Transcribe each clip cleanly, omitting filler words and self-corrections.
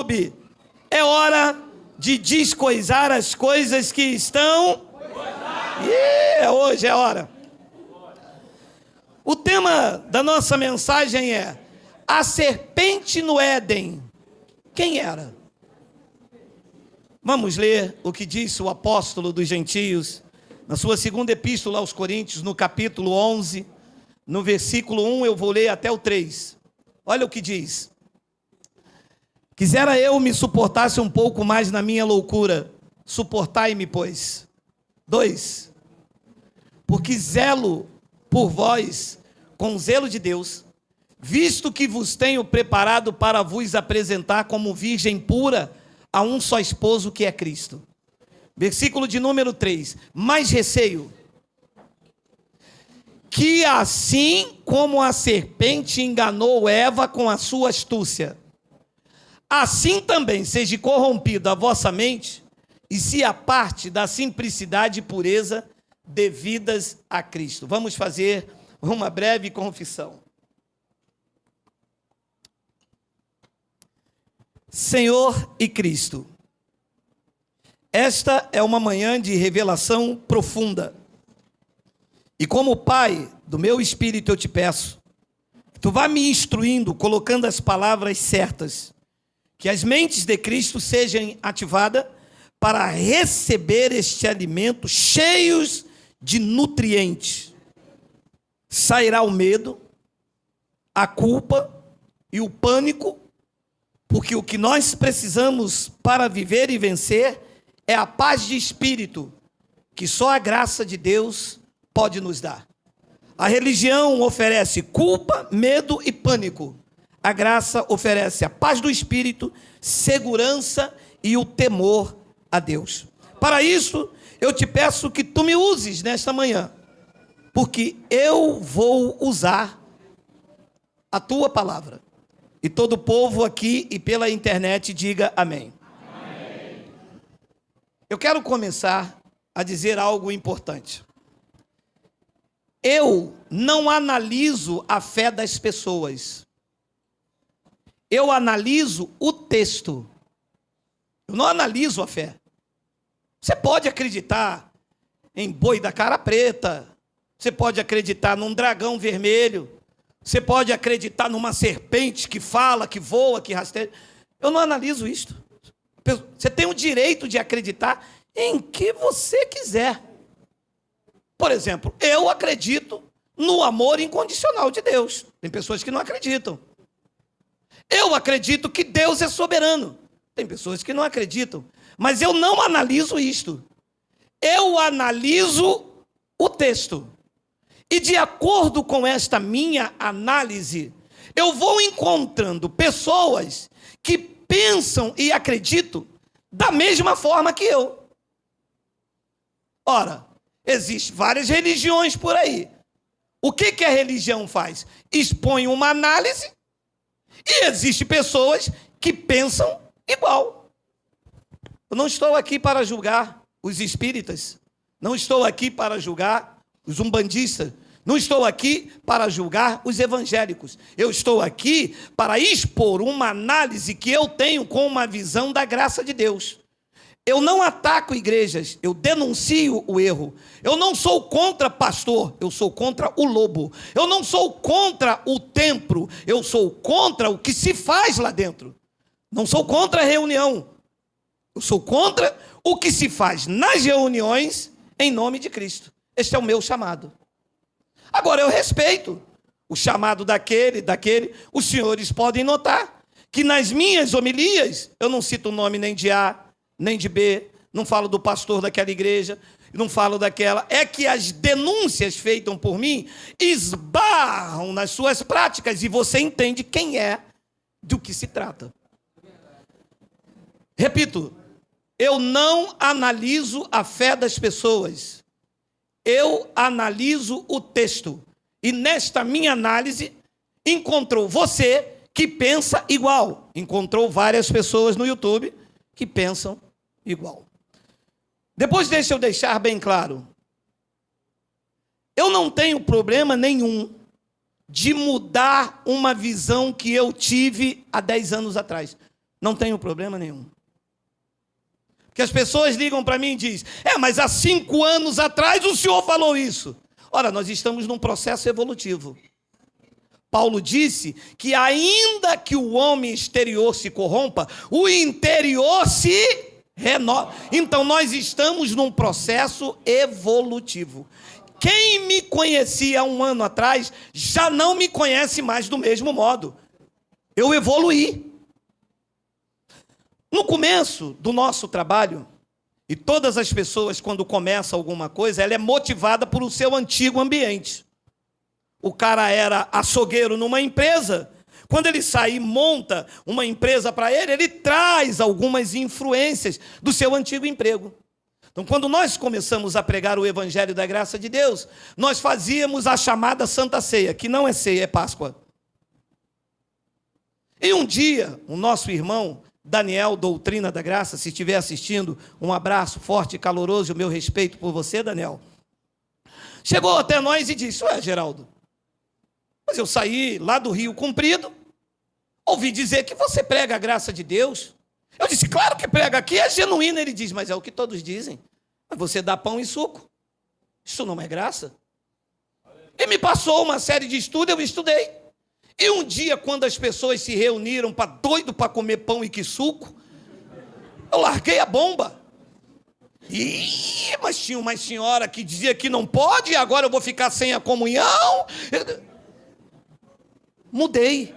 YouTube. É hora de descoisar as coisas que estão... hoje é hora. O tema da nossa mensagem é a serpente no Éden. Quem era? Vamos ler o que disse o apóstolo dos gentios na sua segunda epístola aos Coríntios, no capítulo 11, no versículo 1, eu vou ler até o 3. Olha o que diz. Quisera eu me suportasse um pouco mais na minha loucura, suportai-me, pois. 2. Porque zelo por vós, com zelo de Deus, visto que vos tenho preparado para vos apresentar como virgem pura a um só esposo, que é Cristo. Versículo de número 3. Mais receio, que assim como a serpente enganou Eva com a sua astúcia, assim também seja corrompida a vossa mente, e se aparte da simplicidade e pureza devidas a Cristo. Vamos fazer uma breve confissão. Senhor e Cristo, esta é uma manhã de revelação profunda. E como Pai do meu espírito, eu te peço que tu vá me instruindo, colocando as palavras certas, que as mentes de Cristo sejam ativadas para receber este alimento cheios de nutrientes. Sairá o medo, a culpa e o pânico, porque o que nós precisamos para viver e vencer é a paz de espírito, que só a graça de Deus pode nos dar. A religião oferece culpa, medo e pânico. A graça oferece a paz do espírito, segurança e o temor a Deus. Para isso, eu te peço que tu me uses nesta manhã, porque eu vou usar a tua palavra. E todo o povo aqui e pela internet diga amém. Amém. Eu quero começar a dizer algo importante. Eu não analiso a fé das pessoas. Eu analiso o texto. Eu não analiso a fé. Você pode acreditar em boi da cara preta. Você pode acreditar num dragão vermelho. Você pode acreditar numa serpente que fala, que voa, que rasteja. Eu não analiso isto. Você tem o direito de acreditar em que você quiser. Por exemplo, eu acredito no amor incondicional de Deus. Tem pessoas que não acreditam. Eu acredito que Deus é soberano. Tem pessoas que não acreditam. Mas eu não analiso isto. Eu analiso o texto. E de acordo com esta minha análise, eu vou encontrando pessoas que pensam e acreditam da mesma forma que eu. Ora, existem várias religiões por aí. O que a religião faz? Expõe uma análise e existem pessoas que pensam igual. Eu não estou aqui para julgar os espíritas, não estou aqui para julgar os umbandistas, não estou aqui para julgar os evangélicos. Eu estou aqui para expor uma análise que eu tenho com uma visão da graça de Deus. Eu não ataco igrejas, eu denuncio o erro. Eu não sou contra pastor, eu sou contra o lobo. Eu não sou contra o templo, eu sou contra o que se faz lá dentro. Não sou contra a reunião, eu sou contra o que se faz nas reuniões em nome de Cristo. Este é o meu chamado. Agora, eu respeito o chamado daquele. Os senhores podem notar que nas minhas homilias, eu não cito o nome nem de A, nem de B, não falo do pastor daquela igreja, não falo daquela. É que as denúncias feitas por mim esbarram nas suas práticas e você entende quem é, do que se trata. Repito, eu não analiso a fé das pessoas. Eu analiso o texto. E nesta minha análise, encontrou você que pensa igual. Encontrou várias pessoas no YouTube que pensam igual. Depois deixa eu deixar bem claro. Eu não tenho problema nenhum de mudar uma visão que eu tive há 10 anos atrás. Não tenho problema nenhum. Porque as pessoas ligam para mim e dizem, mas há 5 anos atrás o senhor falou isso. Ora, nós estamos num processo evolutivo. Paulo disse que ainda que o homem exterior se corrompa, o interior se renova. Então nós estamos num processo evolutivo. Quem me conhecia 1 ano atrás, já não me conhece mais do mesmo modo. Eu evoluí. No começo do nosso trabalho, e todas as pessoas, quando começam alguma coisa, ela é motivada por o seu antigo ambiente. O cara era açougueiro numa empresa. Quando ele sai e monta uma empresa para ele, ele traz algumas influências do seu antigo emprego. Então, quando nós começamos a pregar o Evangelho da Graça de Deus, nós fazíamos a chamada Santa Ceia, que não é ceia, é Páscoa. E um dia, o nosso irmão Daniel, Doutrina da Graça, se estiver assistindo, um abraço forte e caloroso, e o meu respeito por você, Daniel, chegou até nós e disse, Geraldo, mas eu saí lá do Rio Comprido, ouvi dizer que você prega a graça de Deus. Eu disse, claro que prega, aqui é genuíno. Ele diz, mas é o que todos dizem. Mas você dá pão e suco. Isso não é graça? E me passou uma série de estudos, eu estudei. E um dia, quando as pessoas se reuniram doido para comer pão e que suco, eu larguei a bomba. Mas tinha uma senhora que dizia que não pode, e agora eu vou ficar sem a comunhão. Mudei.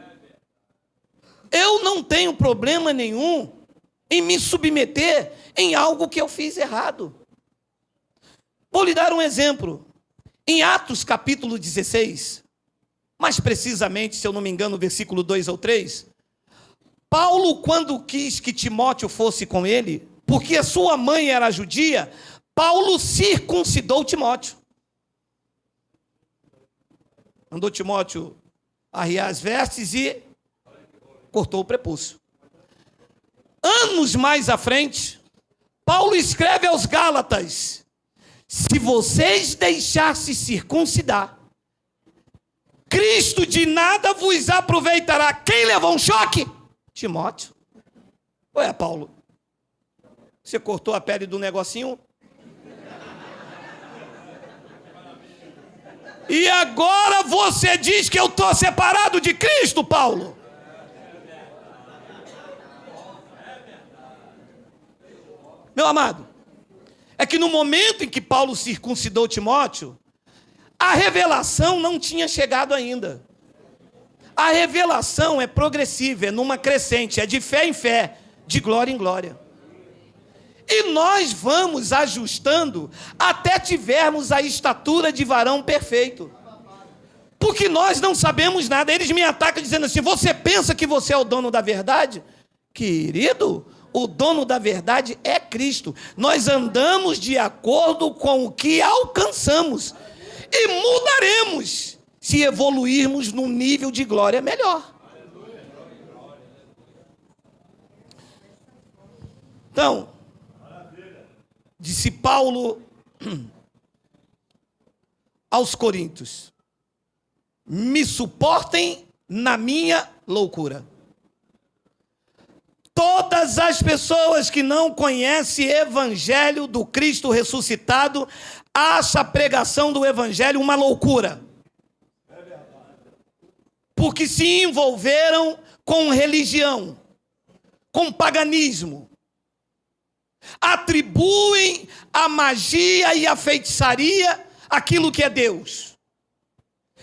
Eu não tenho problema nenhum em me submeter em algo que eu fiz errado. Vou lhe dar um exemplo. Em Atos capítulo 16, mais precisamente, se eu não me engano, versículo 2 ou 3, Paulo, quando quis que Timóteo fosse com ele, porque a sua mãe era judia, Paulo circuncidou Timóteo. Mandou Timóteo arriar as vestes e cortou o prepúcio. Anos mais à frente, Paulo escreve aos Gálatas, se vocês deixassem circuncidar, Cristo de nada vos aproveitará. Quem levou um choque? Timóteo. Paulo, você cortou a pele do negocinho? E agora você diz que eu estou separado de Cristo, Paulo? Meu amado, é que no momento em que Paulo circuncidou Timóteo, a revelação não tinha chegado ainda. A revelação é progressiva, é numa crescente, é de fé em fé, de glória em glória. E nós vamos ajustando até tivermos a estatura de varão perfeito. Porque nós não sabemos nada. Eles me atacam dizendo assim, você pensa que você é o dono da verdade? Querido, o dono da verdade é Cristo. Nós andamos de acordo com o que alcançamos. E mudaremos se evoluirmos num nível de glória melhor. Então, disse Paulo aos Coríntios, me suportem na minha loucura. Todas as pessoas que não conhecem o Evangelho do Cristo ressuscitado, acham a pregação do Evangelho uma loucura. Porque se envolveram com religião, com paganismo. Atribuem a magia e a feitiçaria aquilo que é Deus.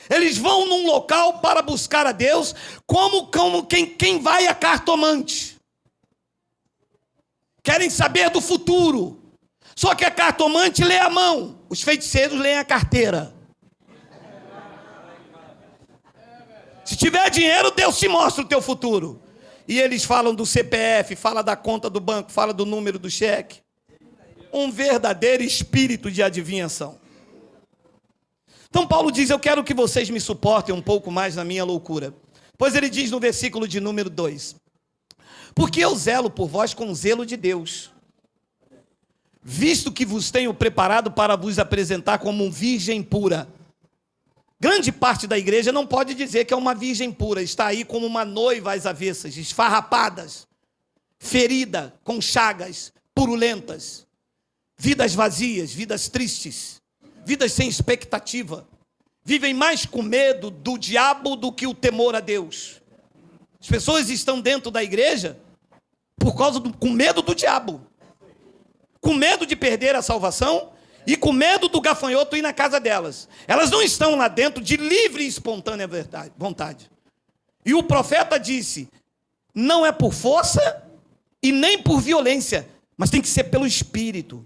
Eles vão num local para buscar a Deus como quem vai a cartomante. Querem saber do futuro. Só que a cartomante lê a mão, os feiticeiros leem a carteira. Se tiver dinheiro, Deus te mostra o teu futuro. E eles falam do CPF, falam da conta do banco, falam do número do cheque. Um verdadeiro espírito de adivinhação. Então Paulo diz, eu quero que vocês me suportem um pouco mais na minha loucura. Pois ele diz no versículo de número 2, porque eu zelo por vós com zelo de Deus, visto que vos tenho preparado para vos apresentar como um virgem pura. Grande parte da igreja não pode dizer que é uma virgem pura, está aí como uma noiva às avessas, esfarrapadas. ferida, com chagas, purulentas, vidas vazias, vidas tristes, vidas sem expectativa, vivem mais com medo do diabo do que o temor a Deus. As pessoas estão dentro da igreja com medo do diabo, com medo de perder a salvação e com medo do gafanhoto ir na casa delas. Elas não estão lá dentro de livre e espontânea vontade. E o profeta disse, não é por força e nem por violência, mas tem que ser pelo Espírito.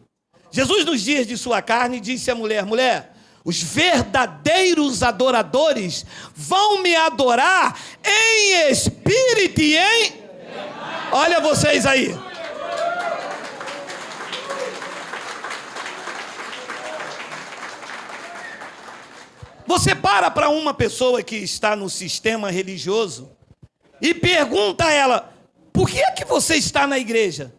Jesus, nos dias de sua carne, disse à mulher, mulher, os verdadeiros adoradores vão me adorar em espírito e em... Olha vocês aí. Você para uma pessoa que está no sistema religioso e pergunta a ela, por que é que você está na igreja?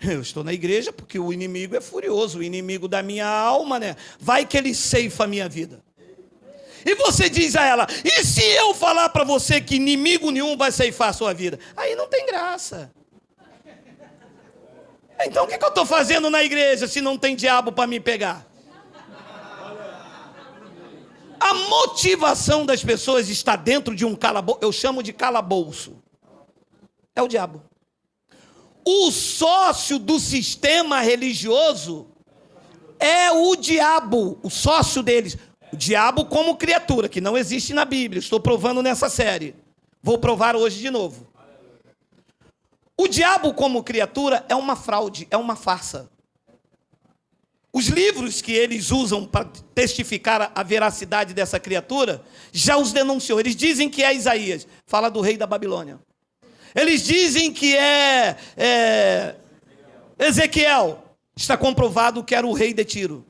Eu estou na igreja porque o inimigo é furioso, o inimigo da minha alma, né? Vai que ele ceifa a minha vida. E você diz a ela, e se eu falar para você que inimigo nenhum vai ceifar a sua vida? Aí não tem graça. Então o que eu estou fazendo na igreja se não tem diabo para me pegar? A motivação das pessoas está dentro de um calabouço, eu chamo de calabouço. É o diabo. O sócio do sistema religioso é o diabo, o sócio deles. O diabo como criatura, que não existe na Bíblia. Estou provando nessa série. Vou provar hoje de novo. O diabo como criatura é uma fraude, é uma farsa. Os livros que eles usam para testificar a veracidade dessa criatura já os denunciou. Eles dizem que é Isaías, fala do rei da Babilônia. Eles dizem que é Ezequiel, está comprovado que era o rei de Tiro.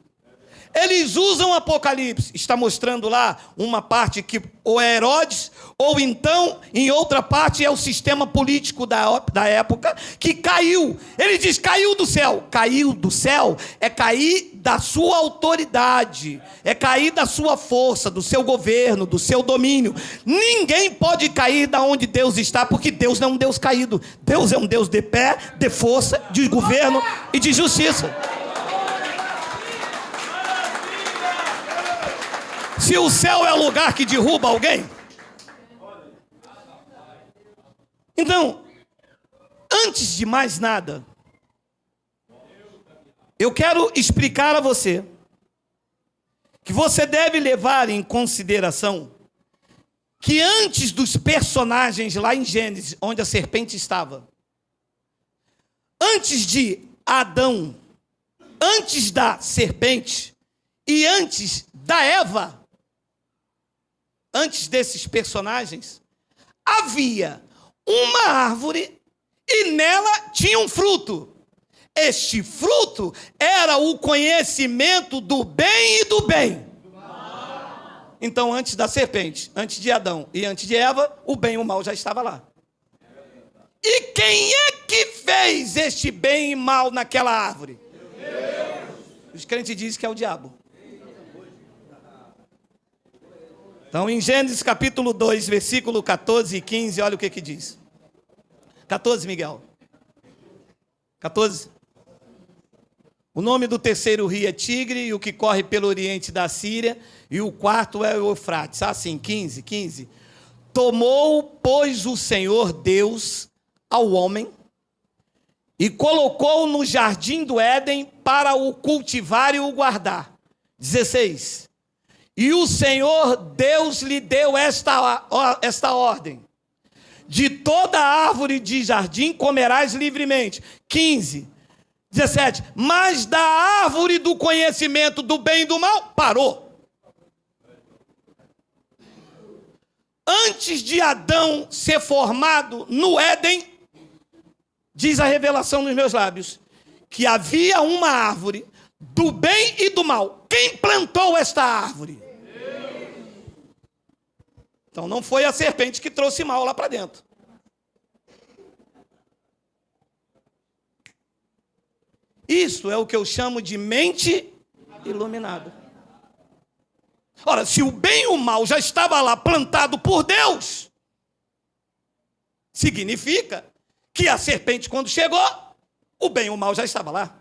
Eles usam Apocalipse, está mostrando lá uma parte que ou é Herodes, ou então, em outra parte, é o sistema político da época, que caiu. Ele diz, caiu do céu. Caiu do céu é cair da sua autoridade, é cair da sua força, do seu governo, do seu domínio. Ninguém pode cair da onde Deus está, porque Deus não é um Deus caído. Deus é um Deus de pé, de força, de governo e de justiça. Se o céu é o lugar que derruba alguém. Então, antes de mais nada, eu quero explicar a você que você deve levar em consideração que antes dos personagens lá em Gênesis, onde a serpente estava, antes de Adão, antes da serpente e antes da Eva, antes desses personagens, havia uma árvore e nela tinha um fruto. Este fruto era o conhecimento do bem e do bem. Então, antes da serpente, antes de Adão e antes de Eva, o bem e o mal já estava lá. E quem é que fez este bem e mal naquela árvore? Os crentes dizem que é o diabo. Então, em Gênesis capítulo 2, versículo 14 e 15, olha o que diz. 14, Miguel. 14. O nome do terceiro rio é Tigre, e o que corre pelo oriente da Síria, e o quarto é o Eufrates. Assim, 15. Tomou, pois, o Senhor Deus ao homem, e colocou no jardim do Éden para o cultivar e o guardar. 16. E o Senhor Deus lhe deu esta ordem. De toda árvore de jardim comerás livremente. 15. 17. Mas da árvore do conhecimento do bem e do mal, parou. Antes de Adão ser formado no Éden, diz a revelação nos meus lábios, que havia uma árvore do bem e do mal. Quem plantou esta árvore? Então não foi a serpente que trouxe mal lá para dentro. Isso é o que eu chamo de mente iluminada. Ora, se o bem e o mal já estava lá plantado por Deus, significa que a serpente, quando chegou, o bem e o mal já estava lá.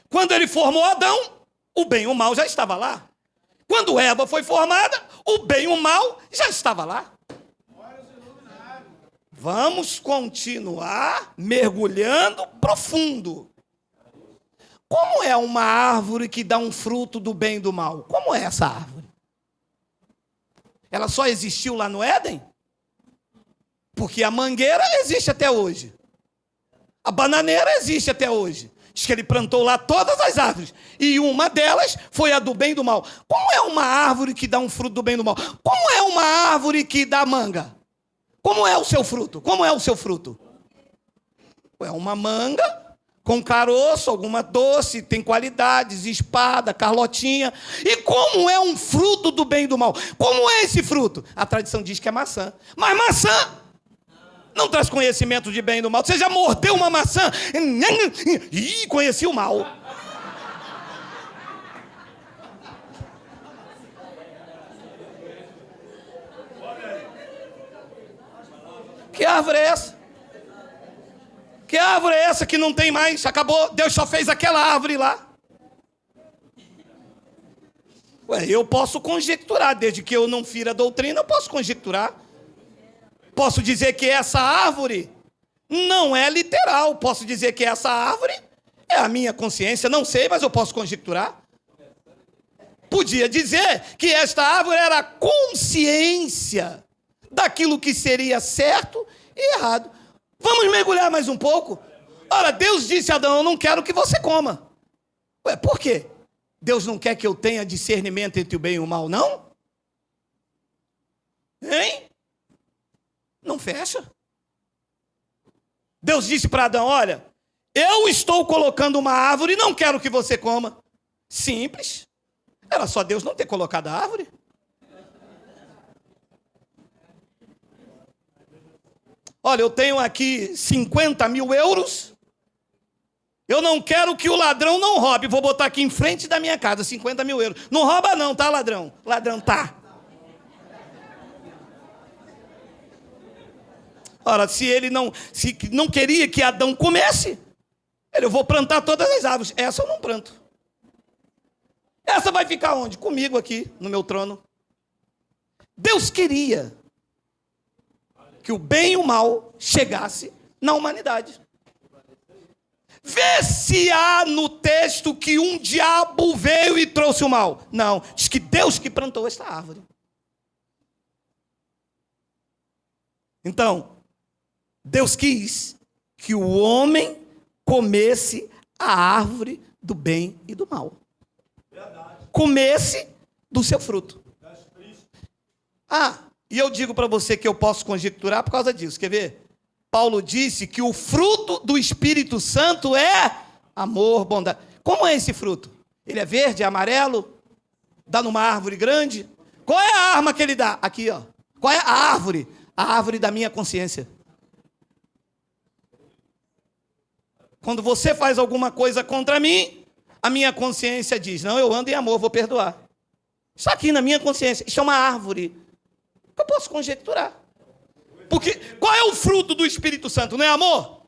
Quando ele formou Adão, o bem e o mal já estava lá. Quando Eva foi formada, o bem e o mal já estava lá. Vamos continuar mergulhando profundo. Como é uma árvore que dá um fruto do bem e do mal? Como é essa árvore? Ela só existiu lá no Éden? Porque a mangueira existe até hoje. A bananeira existe até hoje. Diz que ele plantou lá todas as árvores. E uma delas foi a do bem e do mal. Como é uma árvore que dá um fruto do bem e do mal? Como é uma árvore que dá manga? Como é o seu fruto? Como é o seu fruto? É uma manga com caroço, alguma doce, tem qualidades, espada, carlotinha. E como é um fruto do bem e do mal? Como é esse fruto? A tradição diz que é maçã. Mas maçã não traz conhecimento de bem e do mal. Você já mordeu uma maçã? Ih, conheci o mal. Que árvore é essa? Que árvore é essa que não tem mais? Acabou, Deus só fez aquela árvore lá. Ué, eu posso conjecturar, desde que eu não fira a doutrina, eu posso conjecturar. Posso dizer que essa árvore não é literal. Posso dizer que essa árvore é a minha consciência. Não sei, mas eu posso conjecturar. Podia dizer que esta árvore era a consciência daquilo que seria certo e errado. Vamos mergulhar mais um pouco? Ora, Deus disse a Adão, eu não quero que você coma. Ué, por quê? Deus não quer que eu tenha discernimento entre o bem e o mal, não? Hein? Não fecha. Deus disse para Adão, olha, eu estou colocando uma árvore e não quero que você coma. Simples. Era só Deus não ter colocado a árvore. Olha, eu tenho aqui 50 mil euros. Eu não quero que o ladrão não roube. Vou botar aqui em frente da minha casa 50 mil euros. Não rouba não, tá, ladrão? Ladrão, tá. Ora, se ele não queria que Adão comesse, eu vou plantar todas as árvores. Essa eu não planto. Essa vai ficar onde? Comigo aqui, no meu trono. Deus queria que o bem e o mal chegasse na humanidade. Vê se há no texto que um diabo veio e trouxe o mal. Não, diz que Deus que plantou esta árvore. Então, Deus quis que o homem comesse a árvore do bem e do mal. Comesse do seu fruto. E eu digo para você que eu posso conjecturar por causa disso. Quer ver? Paulo disse que o fruto do Espírito Santo é amor, bondade. Como é esse fruto? Ele é verde, é amarelo? Dá numa árvore grande? Qual é a arma que ele dá? Aqui, ó. Qual é a árvore? A árvore da minha consciência. Quando você faz alguma coisa contra mim, a minha consciência diz, não, eu ando em amor, vou perdoar. Isso aqui na minha consciência, isso é uma árvore. Eu posso conjecturar. Porque qual é o fruto do Espírito Santo? Não é amor?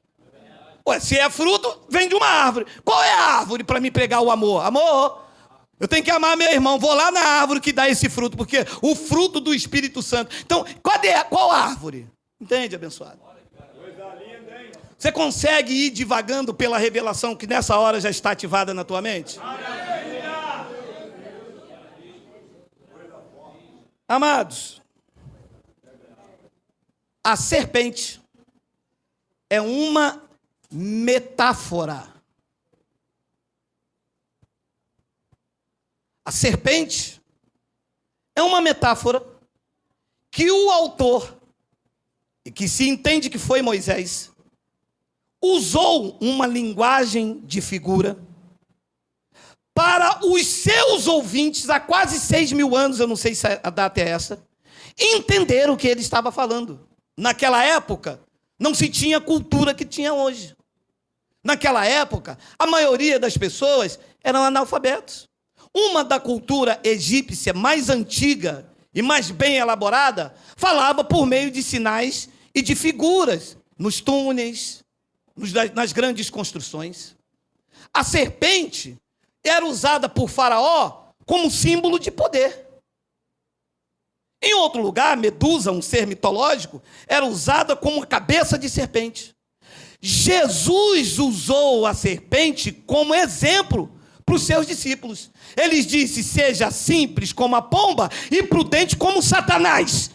Ué, se é fruto, vem de uma árvore. Qual é a árvore para me pregar o amor? Amor. Eu tenho que amar meu irmão. Vou lá na árvore que dá esse fruto, porque o fruto do Espírito Santo. Então, qual árvore? Entende, abençoado? Você consegue ir divagando pela revelação que nessa hora já está ativada na tua mente? Amados, a serpente é uma metáfora. A serpente é uma metáfora que o autor, e que se entende que foi Moisés, usou uma linguagem de figura para os seus ouvintes, há quase 6.000 anos, eu não sei se a data é essa, entender o que ele estava falando. Naquela época, não se tinha a cultura que tinha hoje. Naquela época, a maioria das pessoas eram analfabetos. Uma da cultura egípcia mais antiga e mais bem elaborada falava por meio de sinais e de figuras, nos túneis, nas grandes construções. A serpente era usada por Faraó como símbolo de poder. Em outro lugar, Medusa, um ser mitológico, era usada como cabeça de serpente. Jesus usou a serpente como exemplo para os seus discípulos. Ele disse: seja simples como a pomba e prudente como Satanás.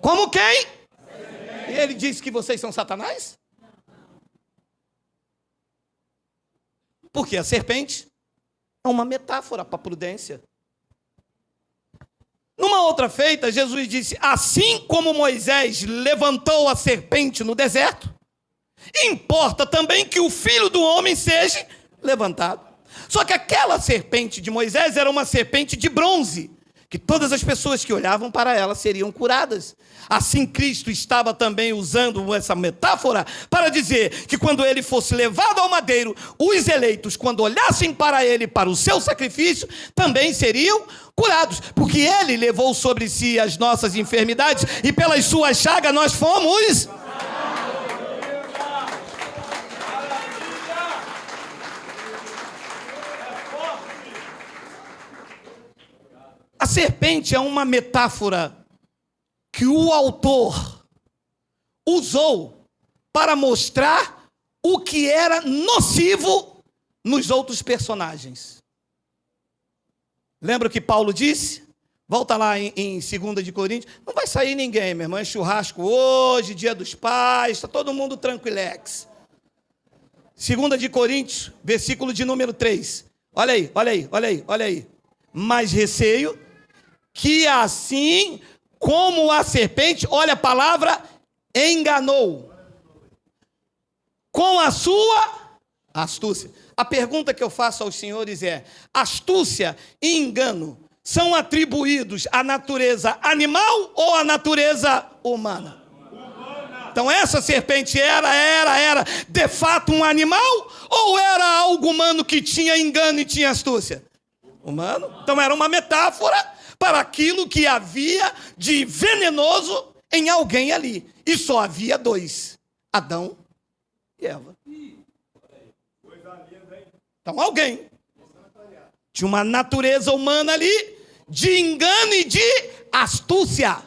Como quem? E ele disse que vocês são Satanás? Porque a serpente é uma metáfora para a prudência. Numa outra feita, Jesus disse: assim como Moisés levantou a serpente no deserto, importa também que o Filho do Homem seja levantado. Só que aquela serpente de Moisés era uma serpente de bronze, que todas as pessoas que olhavam para ela seriam curadas. Assim, Cristo estava também usando essa metáfora para dizer que quando ele fosse levado ao madeiro, os eleitos, quando olhassem para ele, para o seu sacrifício, também seriam curados, porque ele levou sobre si as nossas enfermidades e pelas suas chagas nós fomos. A serpente é uma metáfora que o autor usou para mostrar o que era nocivo nos outros personagens. Lembra o que Paulo disse? Volta lá em 2 de Coríntios. Não vai sair ninguém, meu irmão. É churrasco hoje, dia dos pais, está todo mundo tranquilex. 2 de Coríntios, versículo de número 3. Olha aí, olha aí, olha aí, olha aí. Mas receio que assim como a serpente, olha a palavra, enganou com a sua astúcia. A pergunta que eu faço aos senhores é: astúcia e engano são atribuídos à natureza animal ou à natureza humana? Então essa serpente era de fato um animal ou era algo humano que tinha engano e tinha astúcia? Humano. Então era uma metáfora para aquilo que havia de venenoso em alguém ali. E só havia dois: Adão e Eva. Então alguém tinha uma natureza humana ali de engano e de astúcia.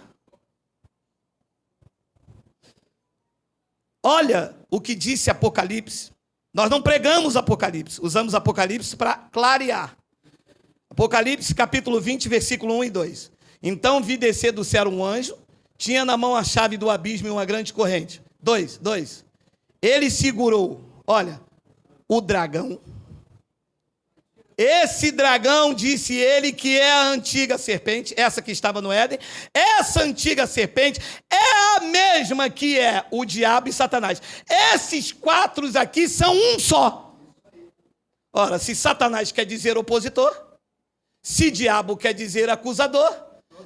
Olha o que disse Apocalipse. Nós não pregamos Apocalipse, usamos Apocalipse para clarear. Apocalipse capítulo 20, versículo 1 e 2. Então vi descer do céu um anjo, tinha na mão a chave do abismo e uma grande corrente. 2. Ele segurou, olha, o dragão. Esse dragão, disse ele, que é a antiga serpente, essa que estava no Éden. Essa antiga serpente é a mesma que é o diabo e Satanás. Esses quatro aqui são um só. Ora, se Satanás quer dizer opositor, se diabo quer dizer acusador,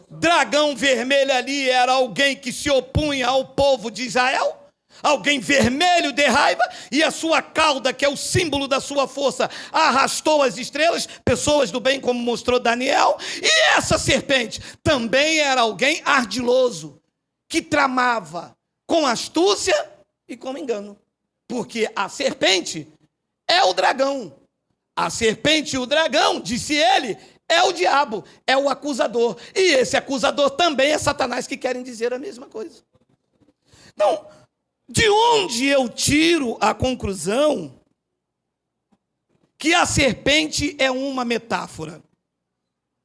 dragão vermelho ali era alguém que se opunha ao povo de Israel, alguém vermelho de raiva, e a sua cauda, que é o símbolo da sua força, arrastou as estrelas, pessoas do bem, como mostrou Daniel. E essa serpente também era alguém ardiloso, que tramava com astúcia e com engano, porque a serpente é o dragão. A serpente e o dragão, disse ele, é o diabo, é o acusador. E esse acusador também é Satanás, que querem dizer a mesma coisa. Então, de onde eu tiro a conclusão que a serpente é uma metáfora?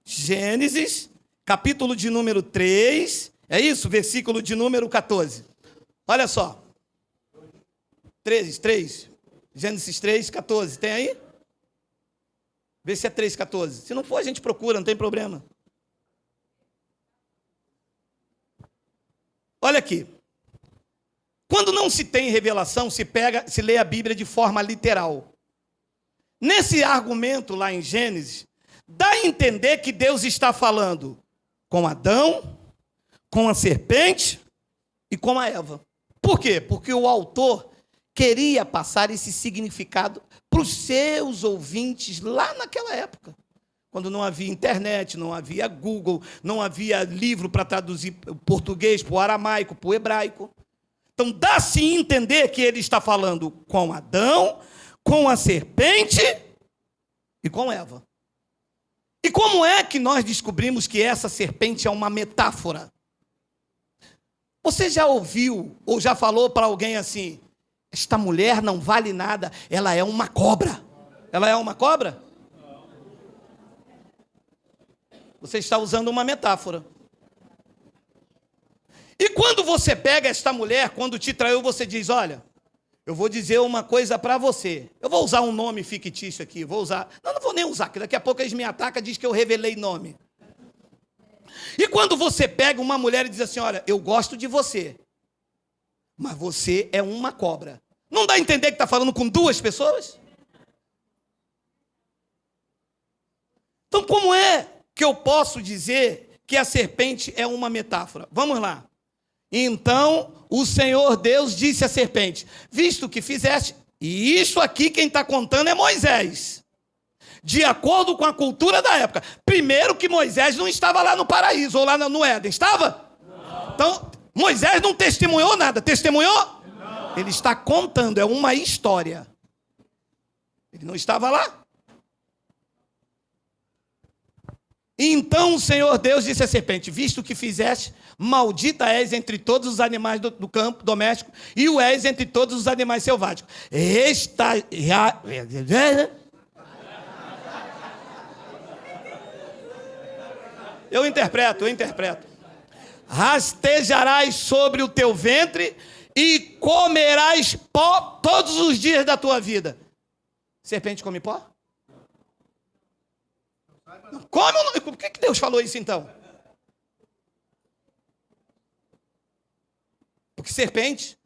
Gênesis, capítulo de número 3, é isso? Versículo de número 14. Olha só. 3. Gênesis 3, 14. Tem aí? Vê se é 3,14. Se não for, a gente procura, não tem problema. Olha aqui. Quando não se tem revelação, se lê a Bíblia de forma literal. Nesse argumento lá em Gênesis, dá a entender que Deus está falando com Adão, com a serpente e com a Eva. Por quê? Porque o autor queria passar esse significado para os seus ouvintes lá naquela época, quando não havia internet, não havia Google, não havia livro para traduzir o português para o aramaico, para o hebraico. Então, dá-se a entender que ele está falando com Adão, com a serpente e com Eva. E como é que nós descobrimos que essa serpente é uma metáfora? Você já ouviu ou já falou para alguém assim: esta mulher não vale nada, ela é uma cobra. Ela é uma cobra? Você está usando uma metáfora. E quando você pega esta mulher, quando te traiu, você diz: olha, eu vou dizer uma coisa para você. Eu vou usar um nome fictício aqui, vou usar. Não vou nem usar, porque daqui a pouco eles me atacam e dizem que eu revelei nome. E quando você pega uma mulher e diz assim: olha, eu gosto de você, mas você é uma cobra. Não dá a entender que está falando com duas pessoas? Então, como é que eu posso dizer que a serpente é uma metáfora? Vamos lá. Então, o Senhor Deus disse à serpente: visto que fizeste, e isso aqui quem está contando é Moisés, de acordo com a cultura da época. Primeiro que Moisés não estava lá no paraíso, ou lá no Éden, estava? Não. Então, Moisés não testemunhou nada, testemunhou? Não. Ele está contando, é uma história. Ele não estava lá. Então o Senhor Deus disse à serpente: visto que fizeste, maldita és entre todos os animais do campo doméstico, e o és entre todos os animais selváticos. Eu interpreto. Rastejarás sobre o teu ventre e comerás pó todos os dias da tua vida. Serpente come pó? Come ou não? Por que Deus falou isso então? Porque serpente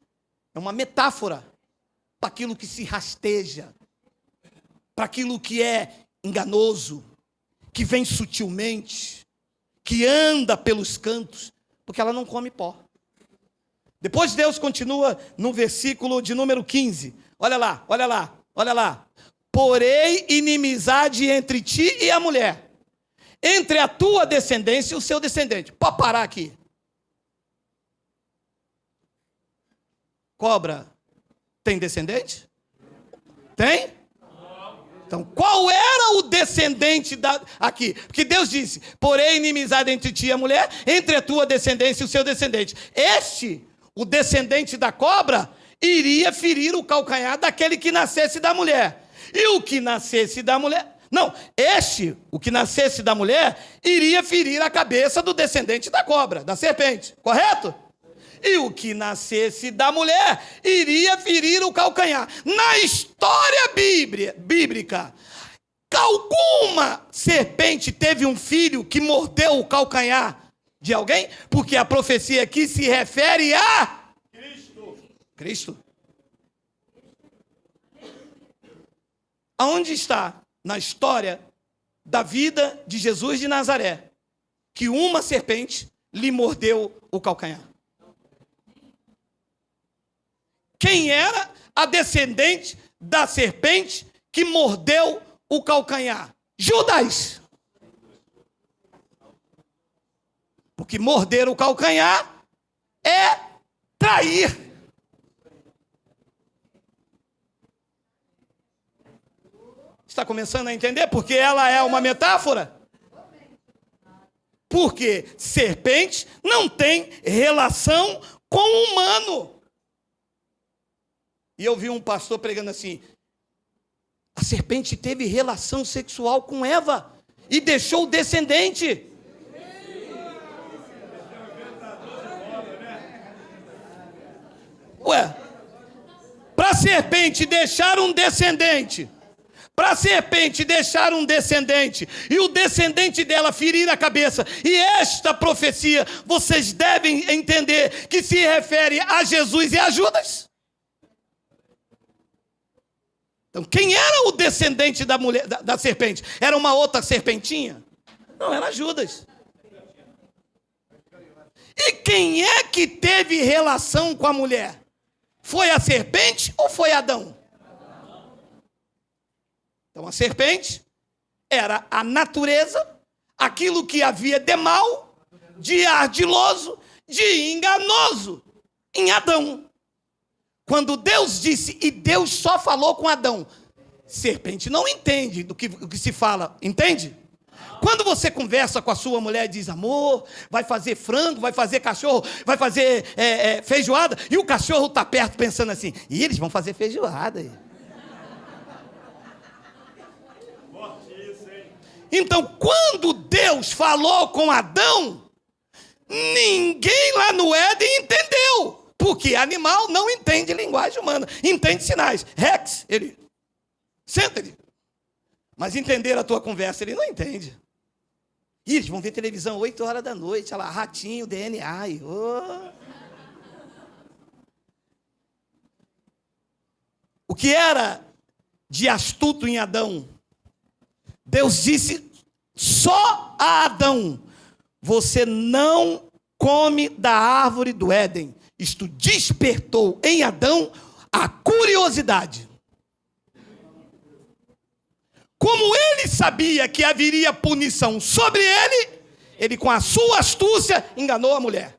é uma metáfora para aquilo que se rasteja, para aquilo que é enganoso, que vem sutilmente, que anda pelos cantos, porque ela não come pó. Depois Deus continua no versículo de número 15. Olha lá. Porém, inimizade entre ti e a mulher, entre a tua descendência e o seu descendente. Pode parar aqui. Cobra tem descendente? Tem? Então, qual era o descendente aqui? Porque Deus disse: porém, inimizade entre ti e a mulher, entre a tua descendência e o seu descendente. O descendente da cobra, iria ferir o calcanhar daquele que nascesse da mulher. E o que nascesse da mulher... o que nascesse da mulher, iria ferir a cabeça do descendente da cobra, da serpente. Correto? E o que nascesse da mulher, iria ferir o calcanhar. Na história bíblica, alguma serpente teve um filho que mordeu o calcanhar de alguém? Porque a profecia aqui se refere a Cristo. Aonde está na história da vida de Jesus de Nazaré que uma serpente lhe mordeu o calcanhar? Quem era a descendente da serpente que mordeu o calcanhar? Judas. Porque morder o calcanhar é trair. Está começando a entender? Porque ela é uma metáfora. Porque serpente não tem relação com o humano. E eu vi um pastor pregando assim: a serpente teve relação sexual com Eva e deixou o descendente. Ué, para a serpente deixar um descendente, e o descendente dela ferir a cabeça, e esta profecia, vocês devem entender que se refere a Jesus e a Judas. Então, quem era o descendente da mulher, da serpente? Era uma outra serpentinha? Não, era Judas. E quem é que teve relação com a mulher? Foi a serpente ou foi Adão? Então, a serpente era a natureza, aquilo que havia de mal, de ardiloso, de enganoso em Adão. Quando Deus disse, e Deus só falou com Adão, serpente não entende do que se fala, entende? Quando você conversa com a sua mulher e diz, amor, vai fazer frango, vai fazer cachorro, vai fazer feijoada, e o cachorro está perto pensando assim, e eles vão fazer feijoada aí. Então, quando Deus falou com Adão, ninguém lá no Éden entendeu. Porque animal não entende linguagem humana, entende sinais. Rex, ele, senta ele. Mas entender a tua conversa, ele não entende. E eles vão ver televisão 8 horas da noite, olha lá, ratinho, DNA. O que era de astuto em Adão? Deus disse só a Adão, você não come da árvore do Éden. Isto despertou em Adão a curiosidade. Como ele sabia que haveria punição sobre ele, ele com a sua astúcia enganou a mulher.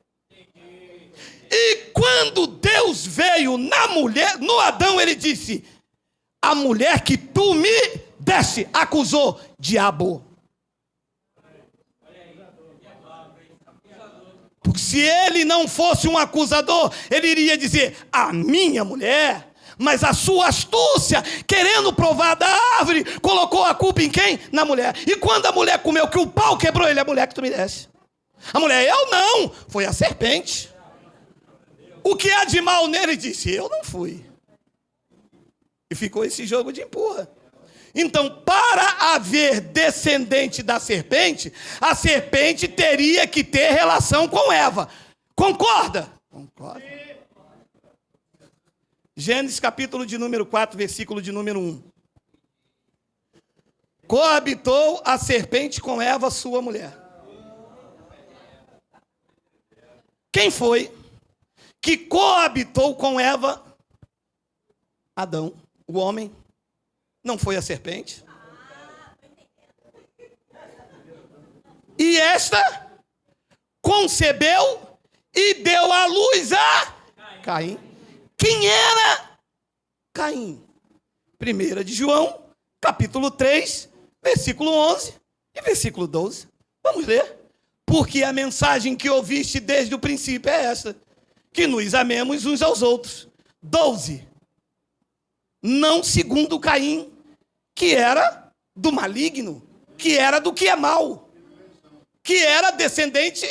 E quando Deus veio na mulher, no Adão, ele disse, a mulher que tu me deste, acusou, diabo. Porque se ele não fosse um acusador, ele iria dizer, a minha mulher, mas a sua astúcia, querendo provar da árvore, colocou a culpa em quem? Na mulher. E quando a mulher comeu, que o pau quebrou ele, a mulher que tu me deste. A mulher, eu não, foi a serpente. O que há de mal nele? Disse, eu não fui. E ficou esse jogo de empurra. Então, para haver descendente da serpente, a serpente teria que ter relação com Eva. Concorda? Concorda. Gênesis capítulo de número 4, versículo de número 1. Coabitou a serpente com Eva, sua mulher. Quem foi que coabitou com Eva? Adão, o homem. Não foi a serpente? E esta concebeu e deu à luz a Caim. Quem era Caim? 1 de João, capítulo 3, versículo 11 e versículo 12. Vamos ler. Porque a mensagem que ouviste desde o princípio é esta, que nos amemos uns aos outros. 12. Não segundo Caim, que era do maligno, que era do que é mal, que era descendente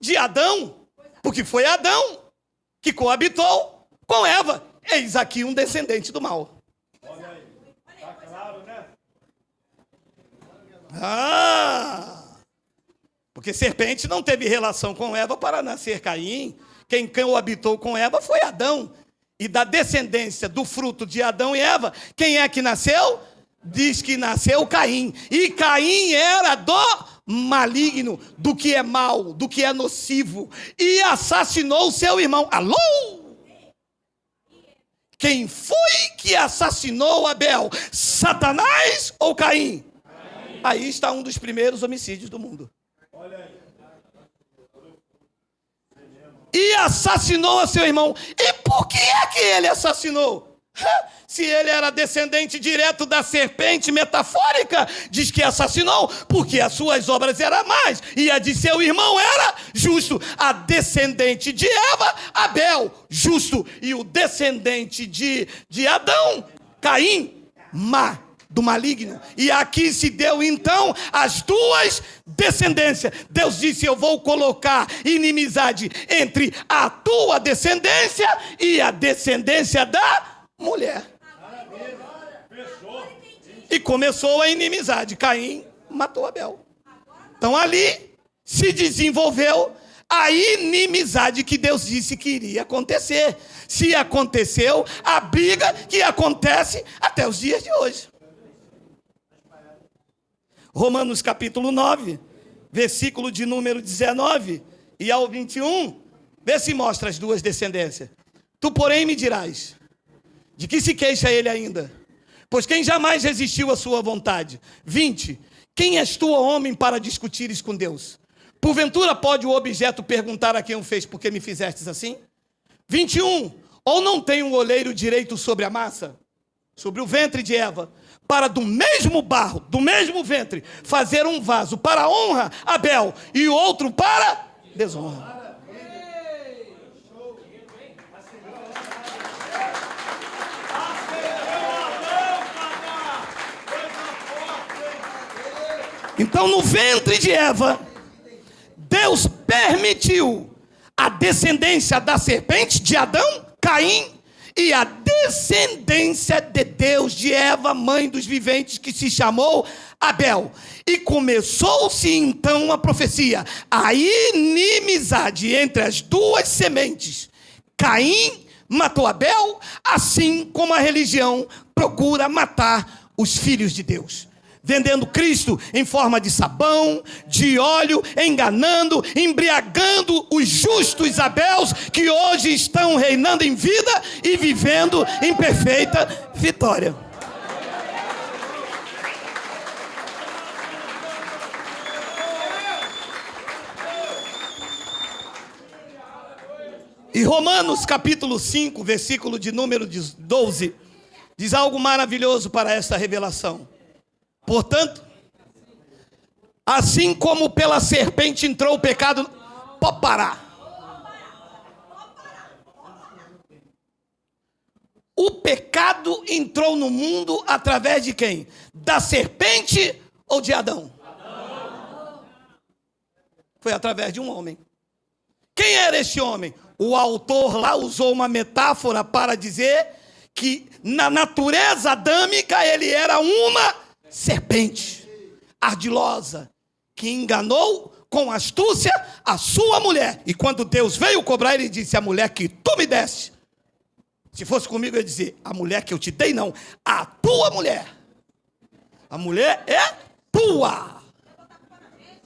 de Adão, porque foi Adão que coabitou com Eva. Eis aqui um descendente do mal. Olha aí, tá claro, né? Porque serpente não teve relação com Eva para nascer Caim. Quem coabitou com Eva foi Adão. E da descendência do fruto de Adão e Eva, quem é que nasceu? Diz que nasceu Caim. E Caim era do maligno, do que é mal, do que é nocivo. E assassinou o seu irmão. Alô? Quem foi que assassinou Abel? Satanás ou Caim? Aí está um dos primeiros homicídios do mundo. E assassinou a seu irmão. E por que é que ele assassinou? Se ele era descendente direto da serpente metafórica, diz que assassinou, porque as suas obras eram más, e a de seu irmão era justo. A descendente de Eva, Abel, justo. E o descendente de Adão, Caim, má, do maligno. E aqui se deu então as duas descendências. Deus disse, eu vou colocar inimizade entre a tua descendência e a descendência da mulher. E começou a inimizade. Caim matou Abel. Então ali se desenvolveu a inimizade que Deus disse que iria acontecer. Se aconteceu, a briga que acontece até os dias de hoje. Romanos capítulo 9, versículo de número 19 e ao 21, vê se mostra as duas descendências. Tu, porém, me dirás, de que se queixa ele ainda? Pois quem jamais resistiu à sua vontade? 20. Quem és tu, homem, para discutires com Deus? Porventura pode o objeto perguntar a quem o fez, por que me fizestes assim? 21. Ou não tem um oleiro direito sobre a massa? Sobre o ventre de Eva, para do mesmo barro, do mesmo ventre, fazer um vaso para honra Abel e outro para desonra. Então, no ventre de Eva, Deus permitiu a descendência da serpente de Adão, Caim, e a descendência de Deus de Eva, mãe dos viventes, que se chamou Abel. E começou-se então a profecia, a inimizade entre as duas sementes. Caim matou Abel, assim como a religião procura matar os filhos de Deus. Vendendo Cristo em forma de sabão, de óleo, enganando, embriagando os justos Abéus que hoje estão reinando em vida e vivendo em perfeita vitória. E Romanos capítulo 5, versículo de número 12, diz algo maravilhoso para esta revelação. Portanto, assim como pela serpente entrou o pecado... Pode parar. O pecado entrou no mundo através de quem? Da serpente ou de Adão? Foi através de um homem. Quem era esse homem? O autor lá usou uma metáfora para dizer que na natureza adâmica ele era uma serpente ardilosa, que enganou com astúcia a sua mulher. E quando Deus veio cobrar, ele disse: a mulher que tu me deste. Se fosse comigo, eu ia dizer: a mulher que eu te dei, não, a tua mulher. A mulher é tua.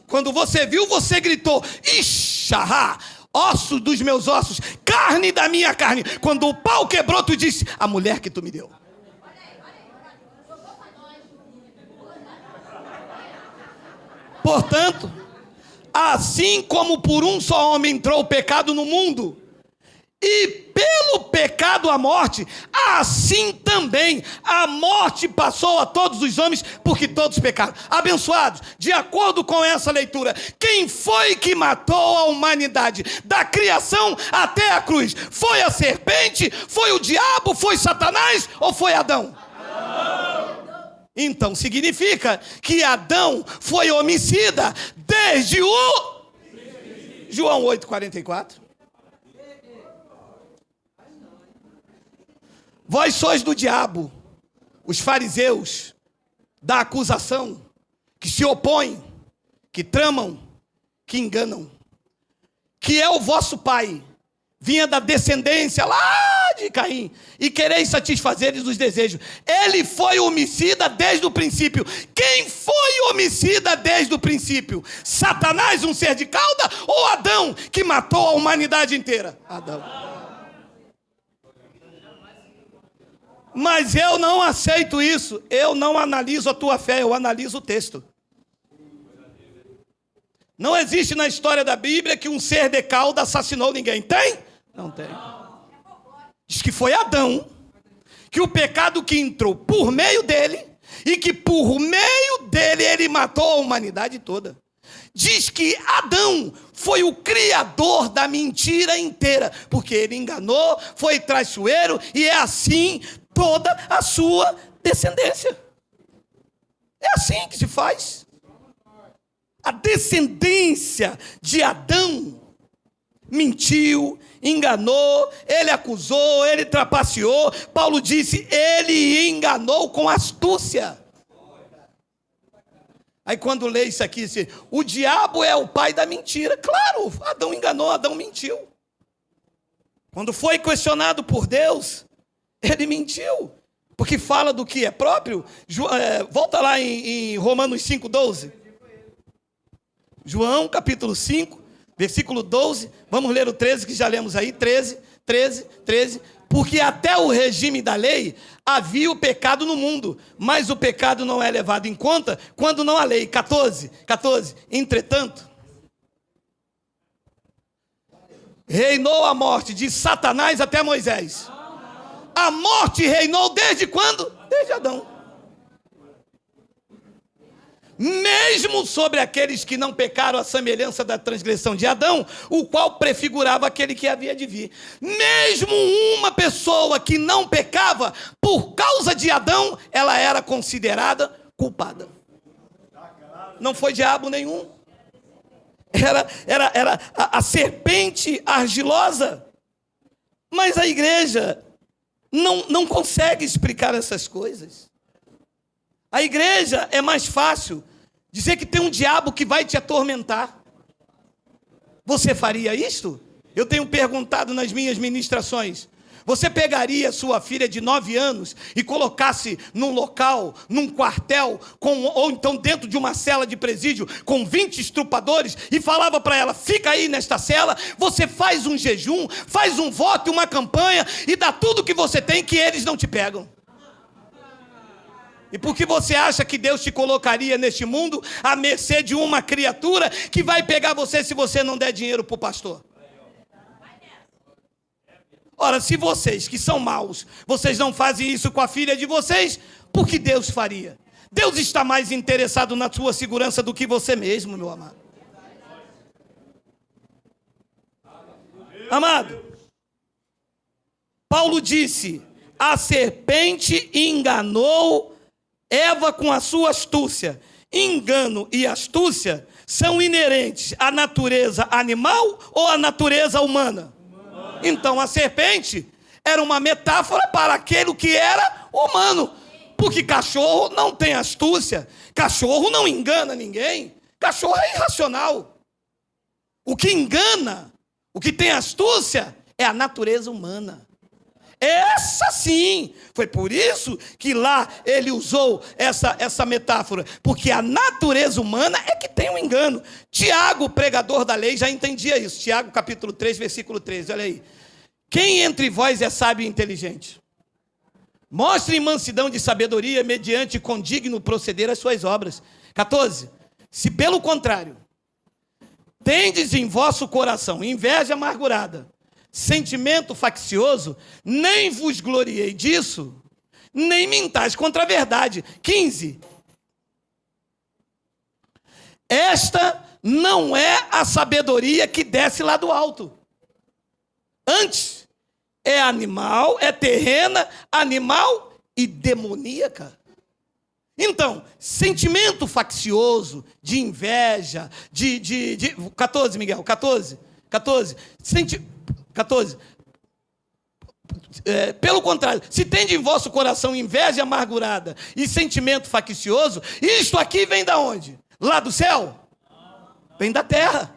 Quando você viu, você gritou: ixará, osso dos meus ossos, carne da minha carne. Quando o pau quebrou, tu disse: a mulher que tu me deu. Portanto, assim como por um só homem entrou o pecado no mundo, e pelo pecado a morte, assim também a morte passou a todos os homens, porque todos pecaram. Abençoados, de acordo com essa leitura, quem foi que matou a humanidade? Da criação até a cruz. Foi a serpente? Foi o diabo? Foi Satanás? Ou foi Adão? Então significa que Adão foi homicida desde o... João 8,44. Vós sois do diabo, os fariseus, da acusação, que se opõem, que tramam, que enganam. Que é o vosso pai, vinha da descendência lá de Caim, e quereis satisfazer-lhes os desejos. Ele foi homicida desde o princípio. Quem foi homicida desde o princípio? Satanás, um ser de cauda, ou Adão, que matou a humanidade inteira? Adão. Mas eu não aceito isso. Eu não analiso a tua fé, eu analiso o texto. Não existe na história da Bíblia que um ser de cauda assassinou ninguém. Tem? Não tem. Diz que foi Adão, que o pecado que entrou por meio dele, e que por meio dele ele matou a humanidade toda. Diz que Adão foi o criador da mentira inteira, porque ele enganou, foi traiçoeiro, e é assim toda a sua descendência. É assim que se faz. A descendência de Adão mentiu, enganou, ele acusou, ele trapaceou. Paulo disse, ele enganou com astúcia. Aí quando lê isso aqui, diz, o diabo é o pai da mentira. Claro, Adão enganou, Adão mentiu. Quando foi questionado por Deus, ele mentiu. Porque fala do que é próprio. Volta lá em Romanos 5,12. João capítulo 5, versículo 12. Vamos ler o 13 que já lemos aí. 13. Porque até o regime da lei havia o pecado no mundo, mas o pecado não é levado em conta quando não há lei. 14. Entretanto, reinou a morte de Satanás até Moisés. A morte reinou desde quando? Desde Adão. Mesmo sobre aqueles que não pecaram à semelhança da transgressão de Adão, o qual prefigurava aquele que havia de vir. Mesmo uma pessoa que não pecava, por causa de Adão, ela era considerada culpada. Não foi diabo nenhum. Era a serpente argilosa. Mas a igreja não consegue explicar essas coisas. A igreja é mais fácil dizer que tem um diabo que vai te atormentar. Você faria isto? Eu tenho perguntado nas minhas ministrações. Você pegaria sua filha de 9 anos e colocasse num local, num quartel, ou então dentro de uma cela de presídio com 20 estrupadores e falava para ela, fica aí nesta cela, você faz um jejum, faz um voto e uma campanha e dá tudo que você tem que eles não te pegam. E por que você acha que Deus te colocaria neste mundo à mercê de uma criatura que vai pegar você se você não der dinheiro para o pastor? Ora, se vocês que são maus, vocês não fazem isso com a filha de vocês, por que Deus faria? Deus está mais interessado na sua segurança do que você mesmo, meu amado. Amado, Paulo disse, a serpente enganou Eva com a sua astúcia. Engano e astúcia são inerentes à natureza animal ou à natureza humana? Então a serpente era uma metáfora para aquele que era humano. Porque cachorro não tem astúcia. Cachorro não engana ninguém. Cachorro é irracional. O que engana, o que tem astúcia, é a natureza humana. Essa sim, foi por isso que lá ele usou essa metáfora, porque a natureza humana é que tem um engano. Tiago, pregador da lei, já entendia isso. Tiago capítulo 3, versículo 13, olha aí. Quem entre vós é sábio e inteligente? Mostrem mansidão de sabedoria mediante condigno proceder às suas obras. 14. Se pelo contrário, tendes em vosso coração inveja amargurada, sentimento faccioso, nem vos gloriei disso, nem mintais contra a verdade. 15. Esta não é a sabedoria que desce lá do alto. Antes, é animal, é terrena, animal e demoníaca. Então, sentimento faccioso, de inveja, de 14, Miguel, 14. 14. Pelo contrário, se tende em vosso coração inveja amargurada e sentimento faccioso, isto aqui vem da onde? Lá do céu? Vem da terra.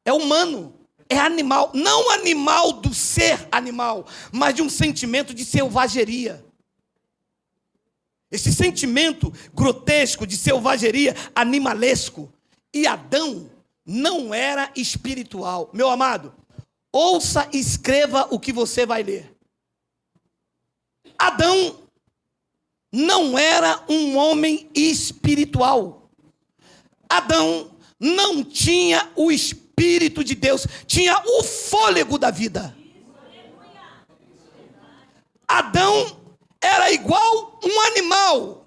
É humano, é animal. Não animal do ser animal, mas de um sentimento de selvageria. Esse sentimento grotesco de selvageria animalesco. E Adão não era espiritual. Meu amado, ouça e escreva o que você vai ler. Adão não era um homem espiritual. Adão não tinha o Espírito de Deus, tinha o fôlego da vida. Adão era igual um animal.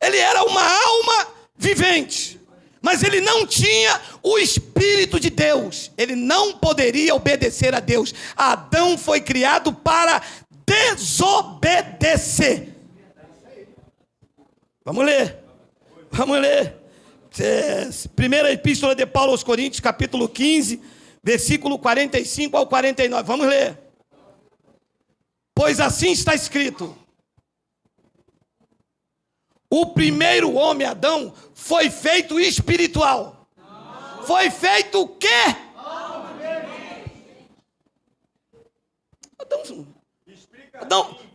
Ele era uma alma vivente. Mas ele não tinha o Espírito de Deus. Ele não poderia obedecer a Deus. Adão foi criado para desobedecer. Vamos ler. Primeira epístola de Paulo aos Coríntios, capítulo 15, versículo 45 ao 49. Vamos ler. Pois assim está escrito. O primeiro homem, Adão, foi feito espiritual. Foi feito o quê?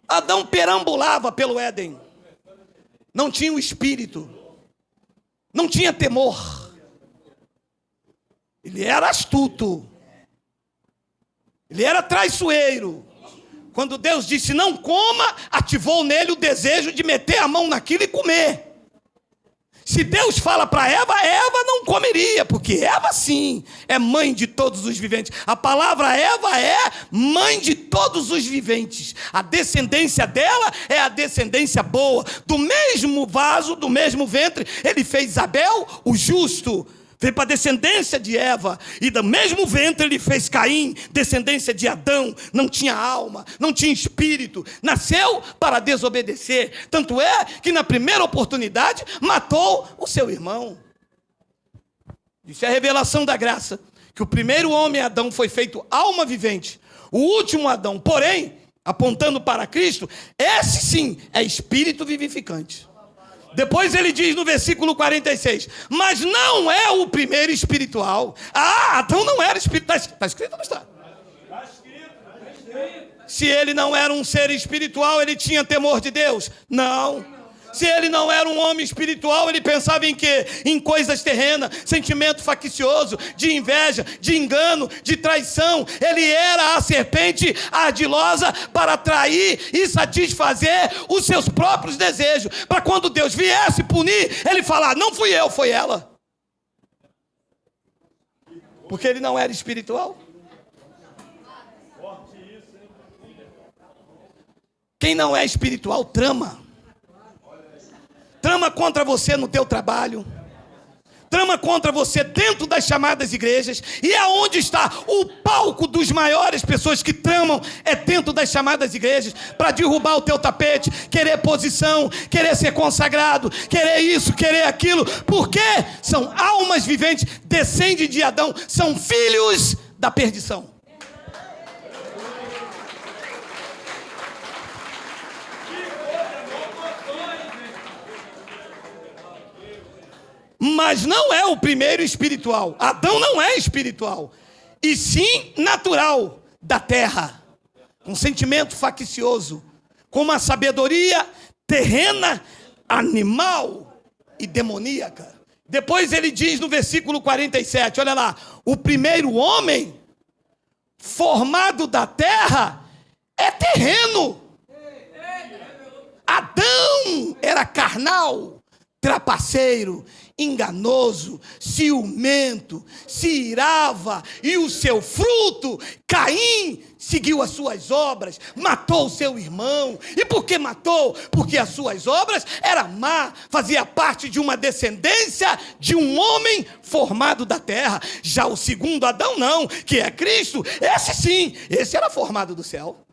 Adão perambulava pelo Éden. Não tinha o espírito. Não tinha temor. Ele era astuto. Ele era traiçoeiro. Quando Deus disse não coma, ativou nele o desejo de meter a mão naquilo e comer. Se Deus fala para Eva, Eva não comeria, porque Eva sim é mãe de todos os viventes. A palavra Eva é mãe de todos os viventes. A descendência dela é a descendência boa. Do mesmo vaso, do mesmo ventre, ele fez Abel, o justo. Veio para a descendência de Eva. E do mesmo ventre ele fez Caim, descendência de Adão. Não tinha alma, não tinha espírito. Nasceu para desobedecer. Tanto é que na primeira oportunidade matou o seu irmão. Isso é a revelação da graça. Que o primeiro homem, Adão, foi feito alma vivente. O último Adão, porém, apontando para Cristo, esse sim é espírito vivificante. Depois ele diz no versículo 46, mas não é o primeiro espiritual. Adão não era espiritual. Está escrito ou não está? Está escrito. Se ele não era um ser espiritual, ele tinha temor de Deus? Não. Se ele não era um homem espiritual, ele pensava em quê? Em coisas terrenas, sentimento faccioso, de inveja, de engano, de traição. Ele era a serpente ardilosa para atrair e satisfazer os seus próprios desejos. Para quando Deus viesse punir, ele falar, não fui eu, foi ela. Porque ele não era espiritual. Quem não é espiritual trama. Trama contra você no teu trabalho. Trama contra você dentro das chamadas igrejas. E aonde está o palco dos maiores pessoas que tramam? É dentro das chamadas igrejas. Para derrubar o teu tapete. Querer posição. Querer ser consagrado. Querer isso, querer aquilo. Porque são almas viventes. Descendem de Adão. São filhos da perdição. Mas não é o primeiro espiritual. Adão não é espiritual. E sim natural da terra. Com sentimento faccioso. Com uma sabedoria terrena, animal e demoníaca. Depois ele diz no versículo 47, olha lá. O primeiro homem formado da terra é terreno. Adão era carnal, trapaceiro, enganoso, ciumento, se irava, e o seu fruto, Caim, seguiu as suas obras, matou o seu irmão. E por que matou? Porque as suas obras eram má, fazia parte de uma descendência de um homem formado da terra. Já o segundo Adão não, que é Cristo, esse sim, esse era formado do céu.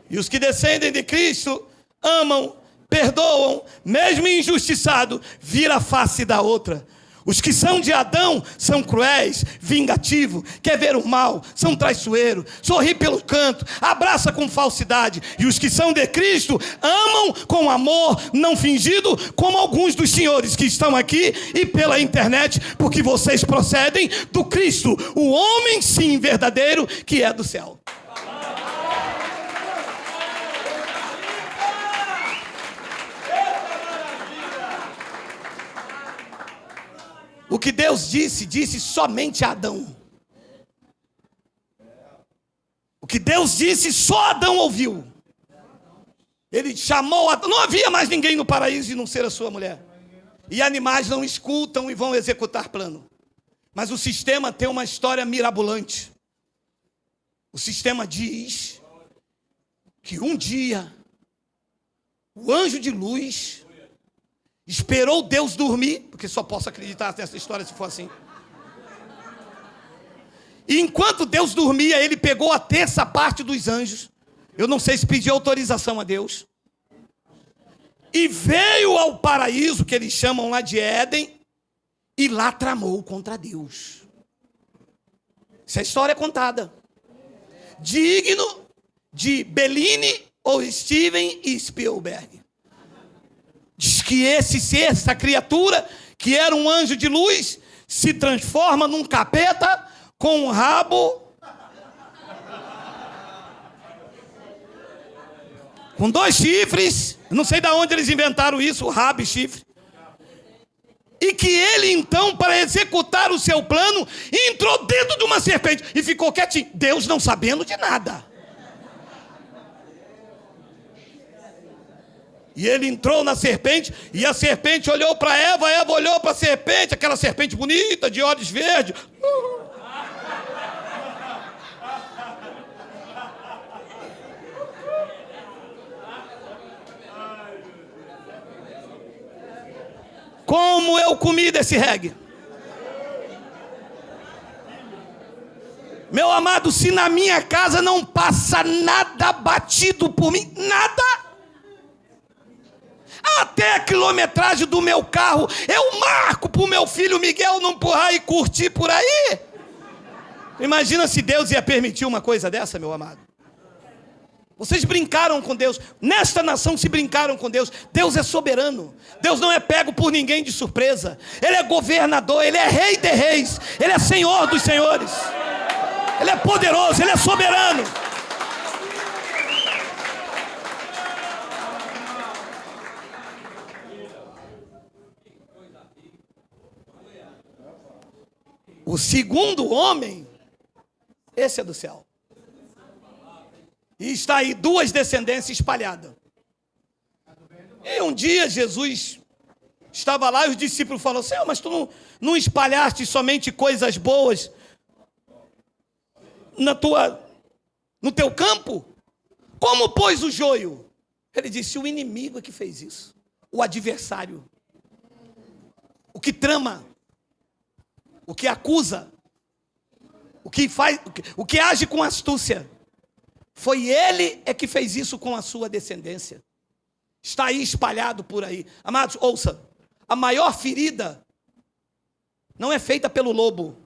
E os que descendem de Cristo amam, perdoam, mesmo injustiçado, vira a face da outra. Os que são de Adão são cruéis, vingativos, quer ver o mal, são traiçoeiros, sorri pelo canto, abraça com falsidade. E os que são de Cristo amam com amor não fingido, como alguns dos senhores que estão aqui e pela internet, porque vocês procedem do Cristo, o homem sim verdadeiro que é do céu. O que Deus disse somente a Adão. O que Deus disse, só Adão ouviu. Ele chamou Adão. Não havia mais ninguém no paraíso de não ser a sua mulher. E animais não escutam e vão executar plano. Mas o sistema tem uma história mirabolante. O sistema diz que um dia o anjo de luz esperou Deus dormir, porque só posso acreditar nessa história se for assim. E enquanto Deus dormia, ele pegou a terça parte dos anjos. Eu não sei se pediu autorização a Deus. E veio ao paraíso, que eles chamam lá de Éden, e lá tramou contra Deus. Essa história é contada. Digno de Bellini ou Steven Spielberg. Diz que esse ser, essa criatura, que era um anjo de luz, se transforma num capeta com um rabo, com 2 chifres. Não sei de onde eles inventaram isso, o rabo e chifre. E que ele então, para executar o seu plano, entrou dentro de uma serpente e ficou quietinho. Deus não sabendo de nada. E ele entrou na serpente, e a serpente olhou para Eva, Eva olhou para a serpente, aquela serpente bonita, de olhos verdes. Como eu comi desse reggae? Meu amado, se na minha casa não passa nada batido por mim, nada, até a quilometragem do meu carro, eu marco para o meu filho Miguel não empurrar e curtir por aí. Imagina se Deus ia permitir uma coisa dessa, meu amado. Vocês brincaram com Deus, nesta nação se brincaram com Deus. Deus é soberano, Deus não é pego por ninguém de surpresa. Ele é governador, Ele é rei de reis, Ele é senhor dos senhores. Ele é poderoso, Ele é soberano. O segundo homem, esse é do céu. E está aí duas descendências espalhadas. E um dia Jesus estava lá e os discípulos falaram: Senhor, mas tu não espalhaste somente coisas boas no teu campo? Como pois o joio? Ele disse: o inimigo é que fez isso. O adversário. O que trama. O que acusa. O que age com astúcia. Foi ele é que fez isso com a sua descendência. Está aí espalhado por aí. Amados, ouça. A maior ferida não é feita pelo lobo,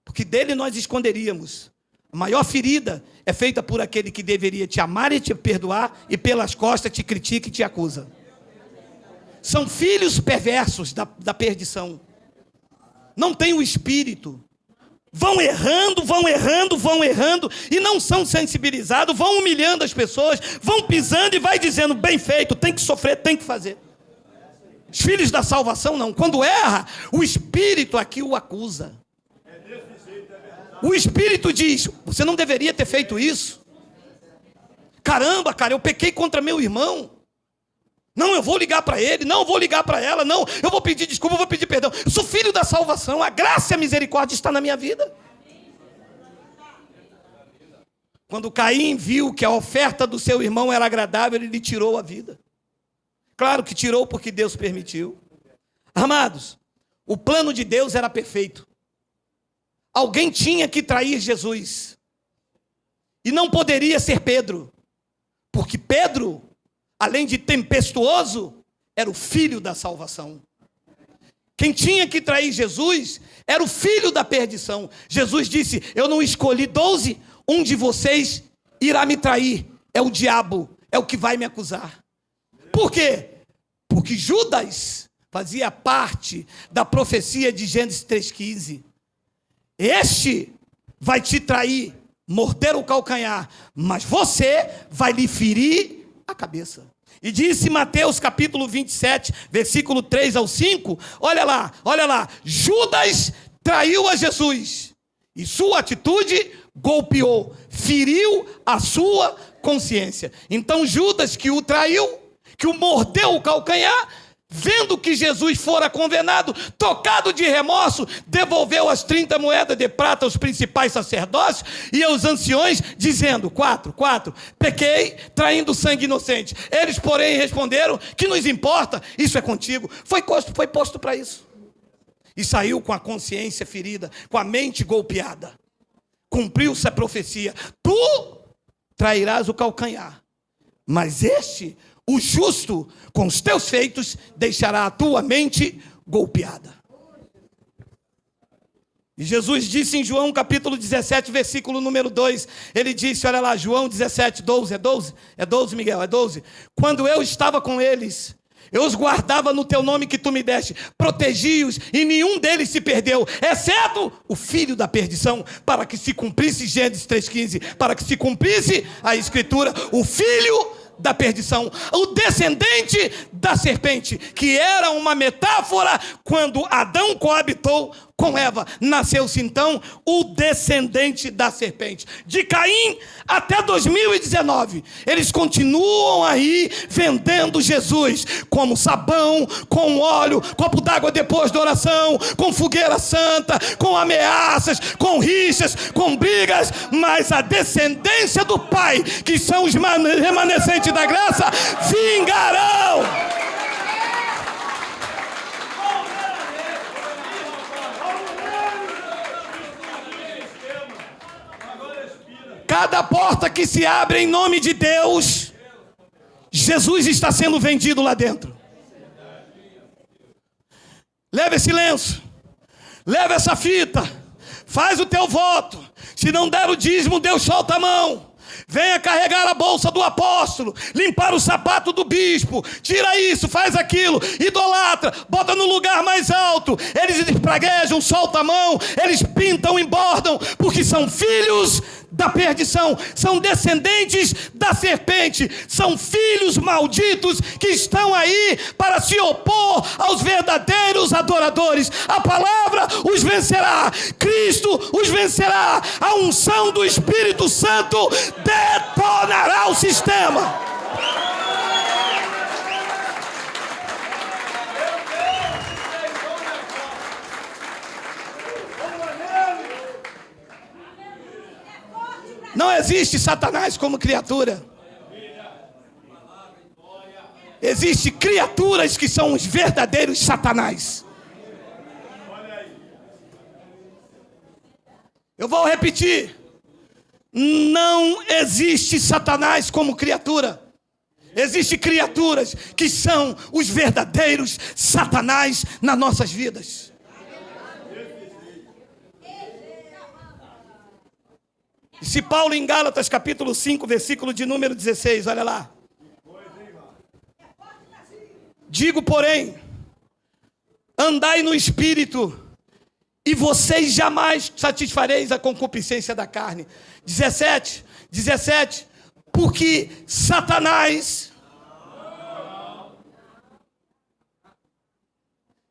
porque dele nós esconderíamos. A maior ferida é feita por aquele que deveria te amar e te perdoar, e pelas costas te critica e te acusa. São filhos perversos da perdição. Não tem o espírito. Vão errando, e não são sensibilizados, vão humilhando as pessoas, vão pisando e vai dizendo: bem feito, tem que sofrer, tem que fazer. Os filhos da salvação não. Quando erra, o Espírito aqui o acusa. O Espírito diz: você não deveria ter feito isso. Caramba, cara, eu pequei contra meu irmão. Não, eu vou ligar para ele. Não, eu vou ligar para ela. Não, eu vou pedir desculpa, eu vou pedir perdão. Eu sou filho da salvação. A graça e a misericórdia está na minha vida. Quando Caim viu que a oferta do seu irmão era agradável, ele lhe tirou a vida. Claro que tirou porque Deus permitiu. Amados, o plano de Deus era perfeito. Alguém tinha que trair Jesus. E não poderia ser Pedro. Porque Pedro, além de tempestuoso, era o filho da salvação. Quem tinha que trair Jesus era o filho da perdição. Jesus disse: eu não escolhi 12, um de vocês irá me trair. É o diabo, é o que vai me acusar. Por quê? Porque Judas fazia parte da profecia de Gênesis 3,15. Este vai te trair, morder o calcanhar, mas você vai lhe ferir a cabeça. E disse Mateus capítulo 27, versículo 3 ao 5, olha lá, Judas traiu a Jesus, e sua atitude golpeou, feriu a sua consciência. Então Judas, que o traiu, que o mordeu o calcanhar, vendo que Jesus fora condenado, tocado de remorso, devolveu as 30 moedas de prata aos principais sacerdócios e aos anciões, dizendo: 4, pequei, traindo sangue inocente. Eles, porém, responderam: que nos importa? Isso é contigo. Foi posto para isso. E saiu com a consciência ferida, com a mente golpeada. Cumpriu-se a profecia: tu trairás o calcanhar, mas este, o justo, com os teus feitos, deixará a tua mente golpeada. E Jesus disse em João capítulo 17, versículo número 2, ele disse, olha lá, João 17, 12, é 12? É 12, Miguel, é 12. Quando eu estava com eles, eu os guardava no teu nome que tu me deste, protegi-os e nenhum deles se perdeu, exceto o filho da perdição, para que se cumprisse Gênesis 3,15, para que se cumprisse a escritura, o filho da perdição, o descendente da serpente, que era uma metáfora quando Adão coabitou com Eva, nasceu-se então o descendente da serpente. De Caim até 2019, eles continuam aí vendendo Jesus como sabão, com óleo, copo d'água depois da oração, com fogueira santa, com ameaças, com rixas, com brigas, mas a descendência do Pai, que são os remanescentes da graça, vingarão. Cada porta que se abre em nome de Deus, Jesus está sendo vendido lá dentro. Leva esse lenço, leva essa fita, faz o teu voto. Se não der o dízimo, Deus solta a mão. Venha carregar a bolsa do apóstolo, limpar o sapato do bispo, tira isso, faz aquilo, idolatra, bota no lugar mais alto. Eles espraguejam, soltam a mão, eles pintam e bordam, porque são filhos da perdição, são descendentes da serpente, são filhos malditos que estão aí para se opor aos verdadeiros adoradores. A palavra os vencerá, Cristo os vencerá, a unção do Espírito Santo detonará o sistema. Não existe Satanás como criatura. Existem criaturas que são os verdadeiros Satanás. Eu vou repetir. Não existe Satanás como criatura. Existem criaturas que são os verdadeiros Satanás nas nossas vidas. Se Paulo em Gálatas capítulo 5, versículo de número 16, olha lá. Digo, porém, andai no Espírito, e vocês jamais satisfareis a concupiscência da carne. 17, porque Satanás...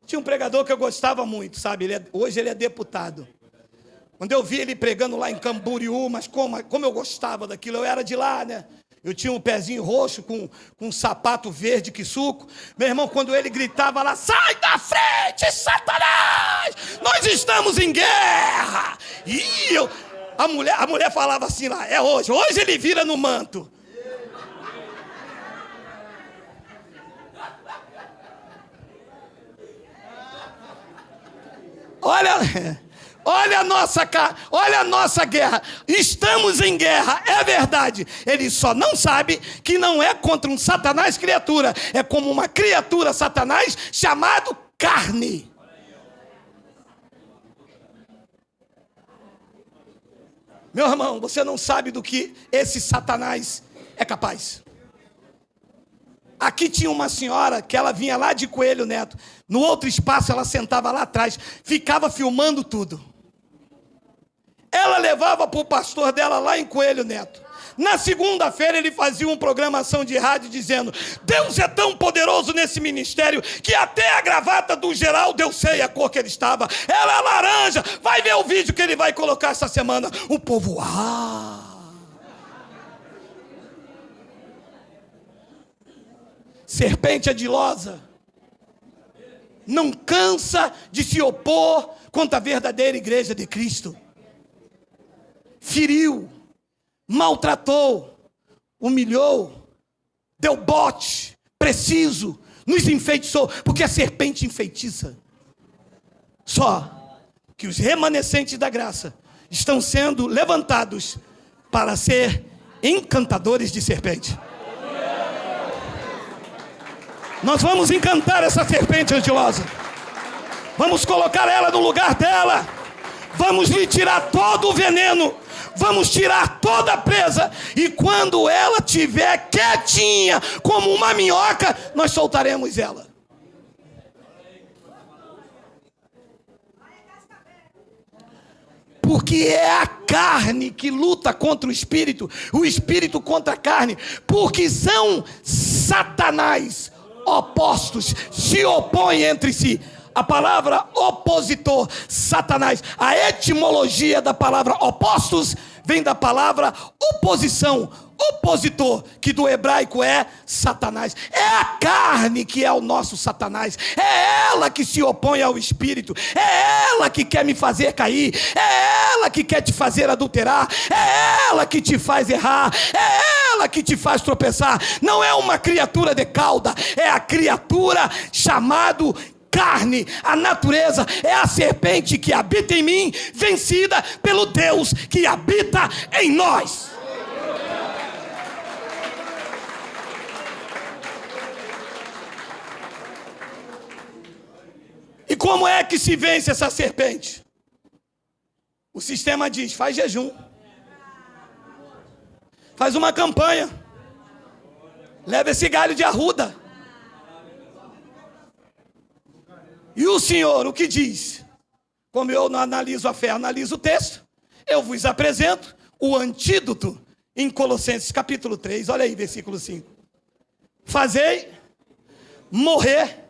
Tinha um pregador que eu gostava muito, sabe? Hoje ele é deputado. Quando eu vi ele pregando lá em Camboriú, mas como eu gostava daquilo, eu era de lá, né? Eu tinha um pezinho roxo com um sapato verde que suco. Meu irmão, quando ele gritava lá, sai da frente, Satanás! Nós estamos em guerra! E a mulher falava assim lá, é hoje ele vira no manto. Olha a nossa guerra. Estamos em guerra, é verdade. Ele só não sabe que não é contra um Satanás criatura. É como uma criatura Satanás chamado carne. Meu irmão, você não sabe do que esse Satanás é capaz. Aqui tinha uma senhora que ela vinha lá de Coelho Neto. No outro espaço ela sentava lá atrás, ficava filmando tudo. Ela levava para o pastor dela lá em Coelho Neto. Na segunda-feira ele fazia uma programação de rádio dizendo: Deus é tão poderoso nesse ministério que até a gravata do Geraldo eu sei a cor que ele estava. Ela é laranja. Vai ver o vídeo que ele vai colocar essa semana. O povo, serpente ardilosa, não cansa de se opor contra a verdadeira igreja de Cristo. Feriu, maltratou, humilhou, deu bote, preciso, nos enfeitiçou, porque a serpente enfeitiça. Só que os remanescentes da graça estão sendo levantados para ser encantadores de serpente. Nós vamos encantar essa serpente ardilosa. Vamos colocar ela no lugar dela. Vamos lhe tirar todo o veneno. Vamos tirar toda a presa. E quando ela estiver quietinha, como uma minhoca, nós soltaremos ela. Porque é a carne que luta contra o espírito contra a carne. Porque são Satanás opostos, se opõem entre si. A palavra opositor, Satanás. A etimologia da palavra opostos vem da palavra oposição, opositor, que do hebraico é Satanás. É a carne que é o nosso Satanás. É ela que se opõe ao Espírito. É ela que quer me fazer cair. É ela que quer te fazer adulterar. É ela que te faz errar. É ela que te faz tropeçar. Não é uma criatura de cauda. É a criatura chamado carne. A natureza é a serpente que habita em mim, vencida pelo Deus que habita em nós. E como é que se vence essa serpente? O sistema diz: faz jejum, faz uma campanha, leva esse galho de arruda. E o Senhor, o que diz? Como eu não analiso a fé, analiso o texto, eu vos apresento o antídoto em Colossenses capítulo 3, olha aí, versículo 5. Fazei morrer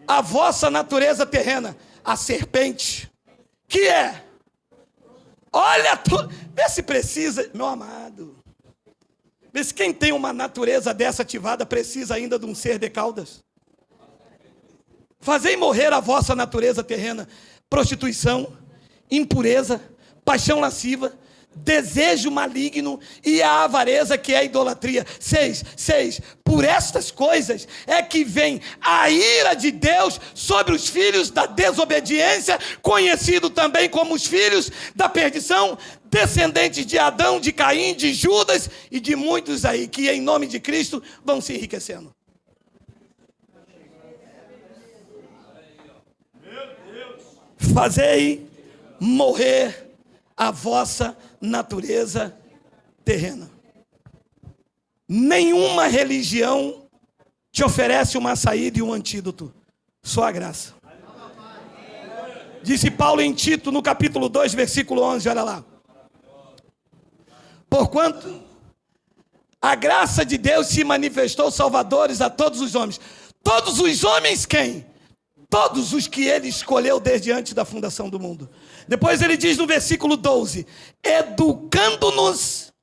a vossa natureza terrena, a serpente, que é, olha tudo, vê se precisa, meu amado, vê se quem tem uma natureza dessa ativada precisa ainda de um ser de caudas. Fazei morrer a vossa natureza terrena, prostituição, impureza, paixão lasciva, desejo maligno e a avareza, que é a idolatria. 6. Por estas coisas é que vem a ira de Deus sobre os filhos da desobediência, conhecido também como os filhos da perdição, descendentes de Adão, de Caim, de Judas e de muitos aí que em nome de Cristo vão se enriquecendo. Fazei morrer a vossa natureza terrena. Nenhuma religião te oferece uma saída e um antídoto, só a graça. Disse Paulo em Tito, no capítulo 2, versículo 11, olha lá. Porquanto a graça de Deus se manifestou salvadores a todos os homens. Todos os homens quem? Todos os que ele escolheu desde antes da fundação do mundo. Depois ele diz no versículo 12: educando-nos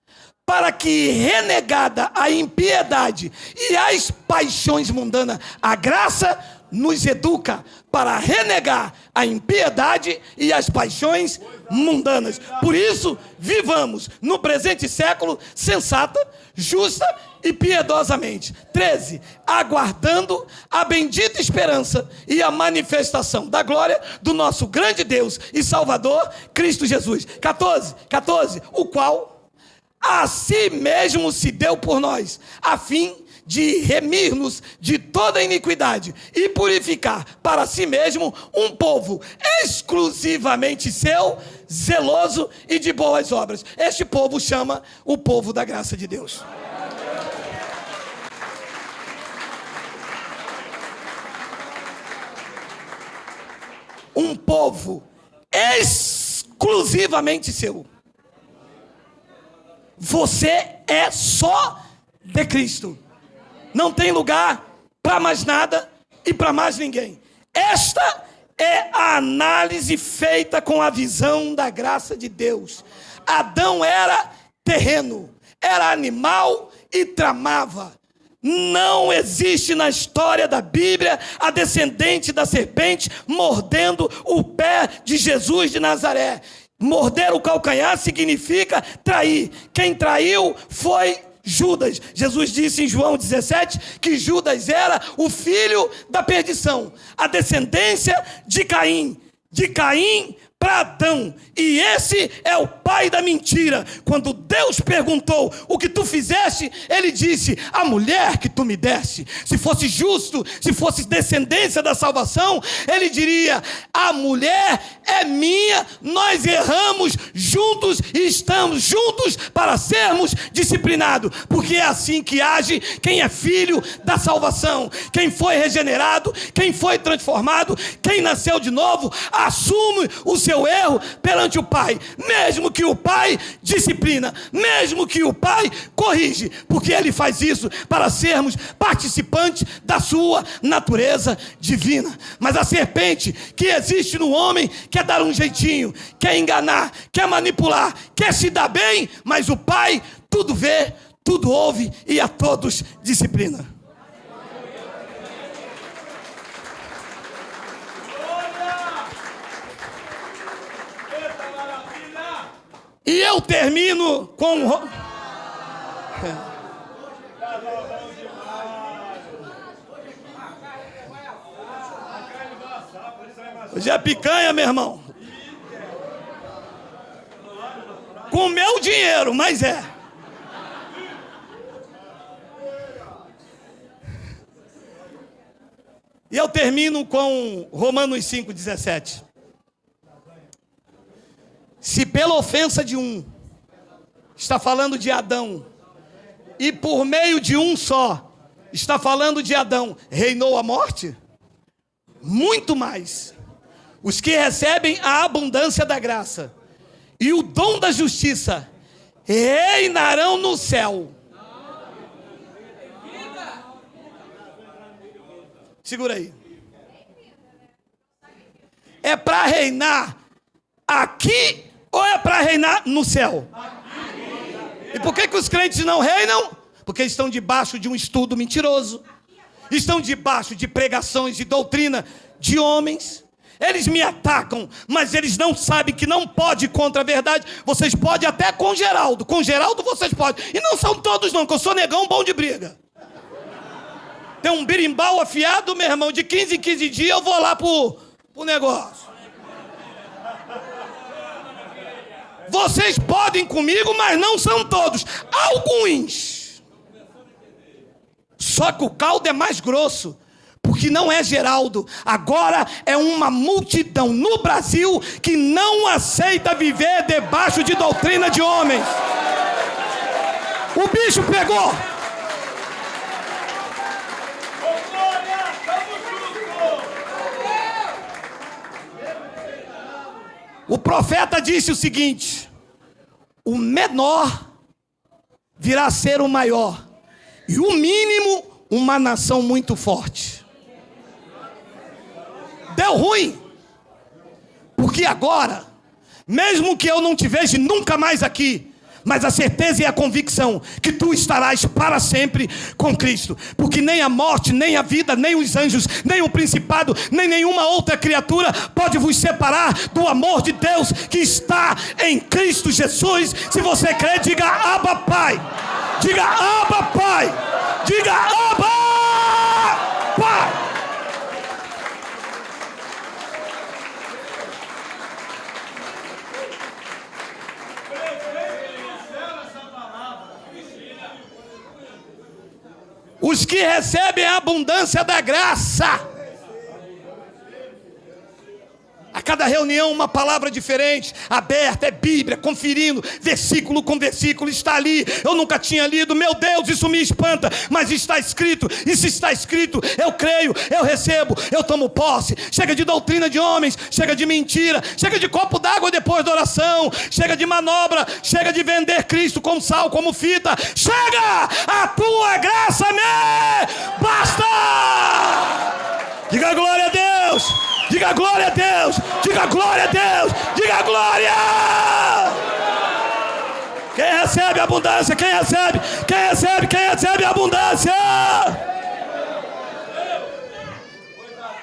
para que, renegada a impiedade e as paixões mundanas, a graça nos educa para renegar a impiedade e as paixões mundanas. Por isso, vivamos no presente século sensata, justa e piedosamente. 13. Aguardando a bendita esperança e a manifestação da glória do nosso grande Deus e Salvador, Cristo Jesus. 14. O qual a si mesmo se deu por nós, a fim de remir-nos de toda iniquidade e purificar para si mesmo um povo exclusivamente seu, zeloso e de boas obras. Este povo chama o povo da graça de Deus. Um povo exclusivamente seu. Você é só de Cristo. Não tem lugar para mais nada e para mais ninguém. Esta é a análise feita com a visão da graça de Deus. Adão era terreno, era animal e tramava. Não existe na história da Bíblia a descendente da serpente mordendo o pé de Jesus de Nazaré. Morder o calcanhar significa trair. Quem traiu foi Judas. Jesus disse em João 17 que Judas era o filho da perdição, a descendência de Caim para Adão, e esse é o pai da mentira. Quando Deus perguntou o que tu fizeste, ele disse: a mulher que tu me deste. Se fosse justo, se fosse descendência da salvação, ele diria: a mulher é minha, nós erramos juntos e estamos juntos para sermos disciplinados, porque é assim que age quem é filho da salvação, quem foi regenerado, quem foi transformado, quem nasceu de novo, assume o seu seu erro perante o pai, mesmo que o pai disciplina, mesmo que o pai corrige, porque ele faz isso para sermos participantes da sua natureza divina. Mas a serpente que existe no homem quer dar um jeitinho, quer enganar, quer manipular, quer se dar bem, mas o pai tudo vê, tudo ouve e a todos disciplina. E eu termino com... Hoje é picanha, meu irmão. Com meu dinheiro, mas é. E eu termino com Romanos 5,17. Se pela ofensa de um, está falando de Adão, e por meio de um só, está falando de Adão, reinou a morte, muito mais, os que recebem a abundância da graça e o dom da justiça, reinarão no céu. Segura aí. É para reinar aqui ou é para reinar no céu? E por que os crentes não reinam? Porque estão debaixo de um estudo mentiroso, estão debaixo de pregações e doutrina de homens. Eles me atacam, mas eles não sabem que não pode contra a verdade. Vocês podem até com Geraldo vocês podem, e não são todos não, que eu sou negão bom de briga. Tem um birimbau afiado, meu irmão, de 15 em 15 dias eu vou lá pro negócio. Vocês podem comigo, mas não são todos. Alguns. Só que o caldo é mais grosso, porque não é Geraldo. Agora é uma multidão no Brasil que não aceita viver debaixo de doutrina de homens. O bicho pegou. O profeta disse o seguinte: o menor virá a ser o maior, e o mínimo uma nação muito forte. Deu ruim, porque agora, mesmo que eu não te veja nunca mais aqui, mas a certeza e a convicção que tu estarás para sempre com Cristo. Porque nem a morte, nem a vida, nem os anjos, nem o principado, nem nenhuma outra criatura pode vos separar do amor de Deus que está em Cristo Jesus. Se você crê, diga Abba Pai. Diga Abba Pai. Diga Abba Pai. Os que recebem a abundância da graça. A cada reunião uma palavra diferente, aberta, é Bíblia, conferindo, versículo com versículo, está ali. Eu nunca tinha lido, meu Deus, isso me espanta, mas está escrito, e se está escrito, eu creio, eu recebo, eu tomo posse. Chega de doutrina de homens, chega de mentira, chega de copo d'água depois da oração, chega de manobra, chega de vender Cristo como sal, como fita. Chega, a tua graça me basta. Diga glória a Deus. Diga glória a Deus, diga glória a Deus, diga glória! Quem recebe abundância, quem recebe abundância!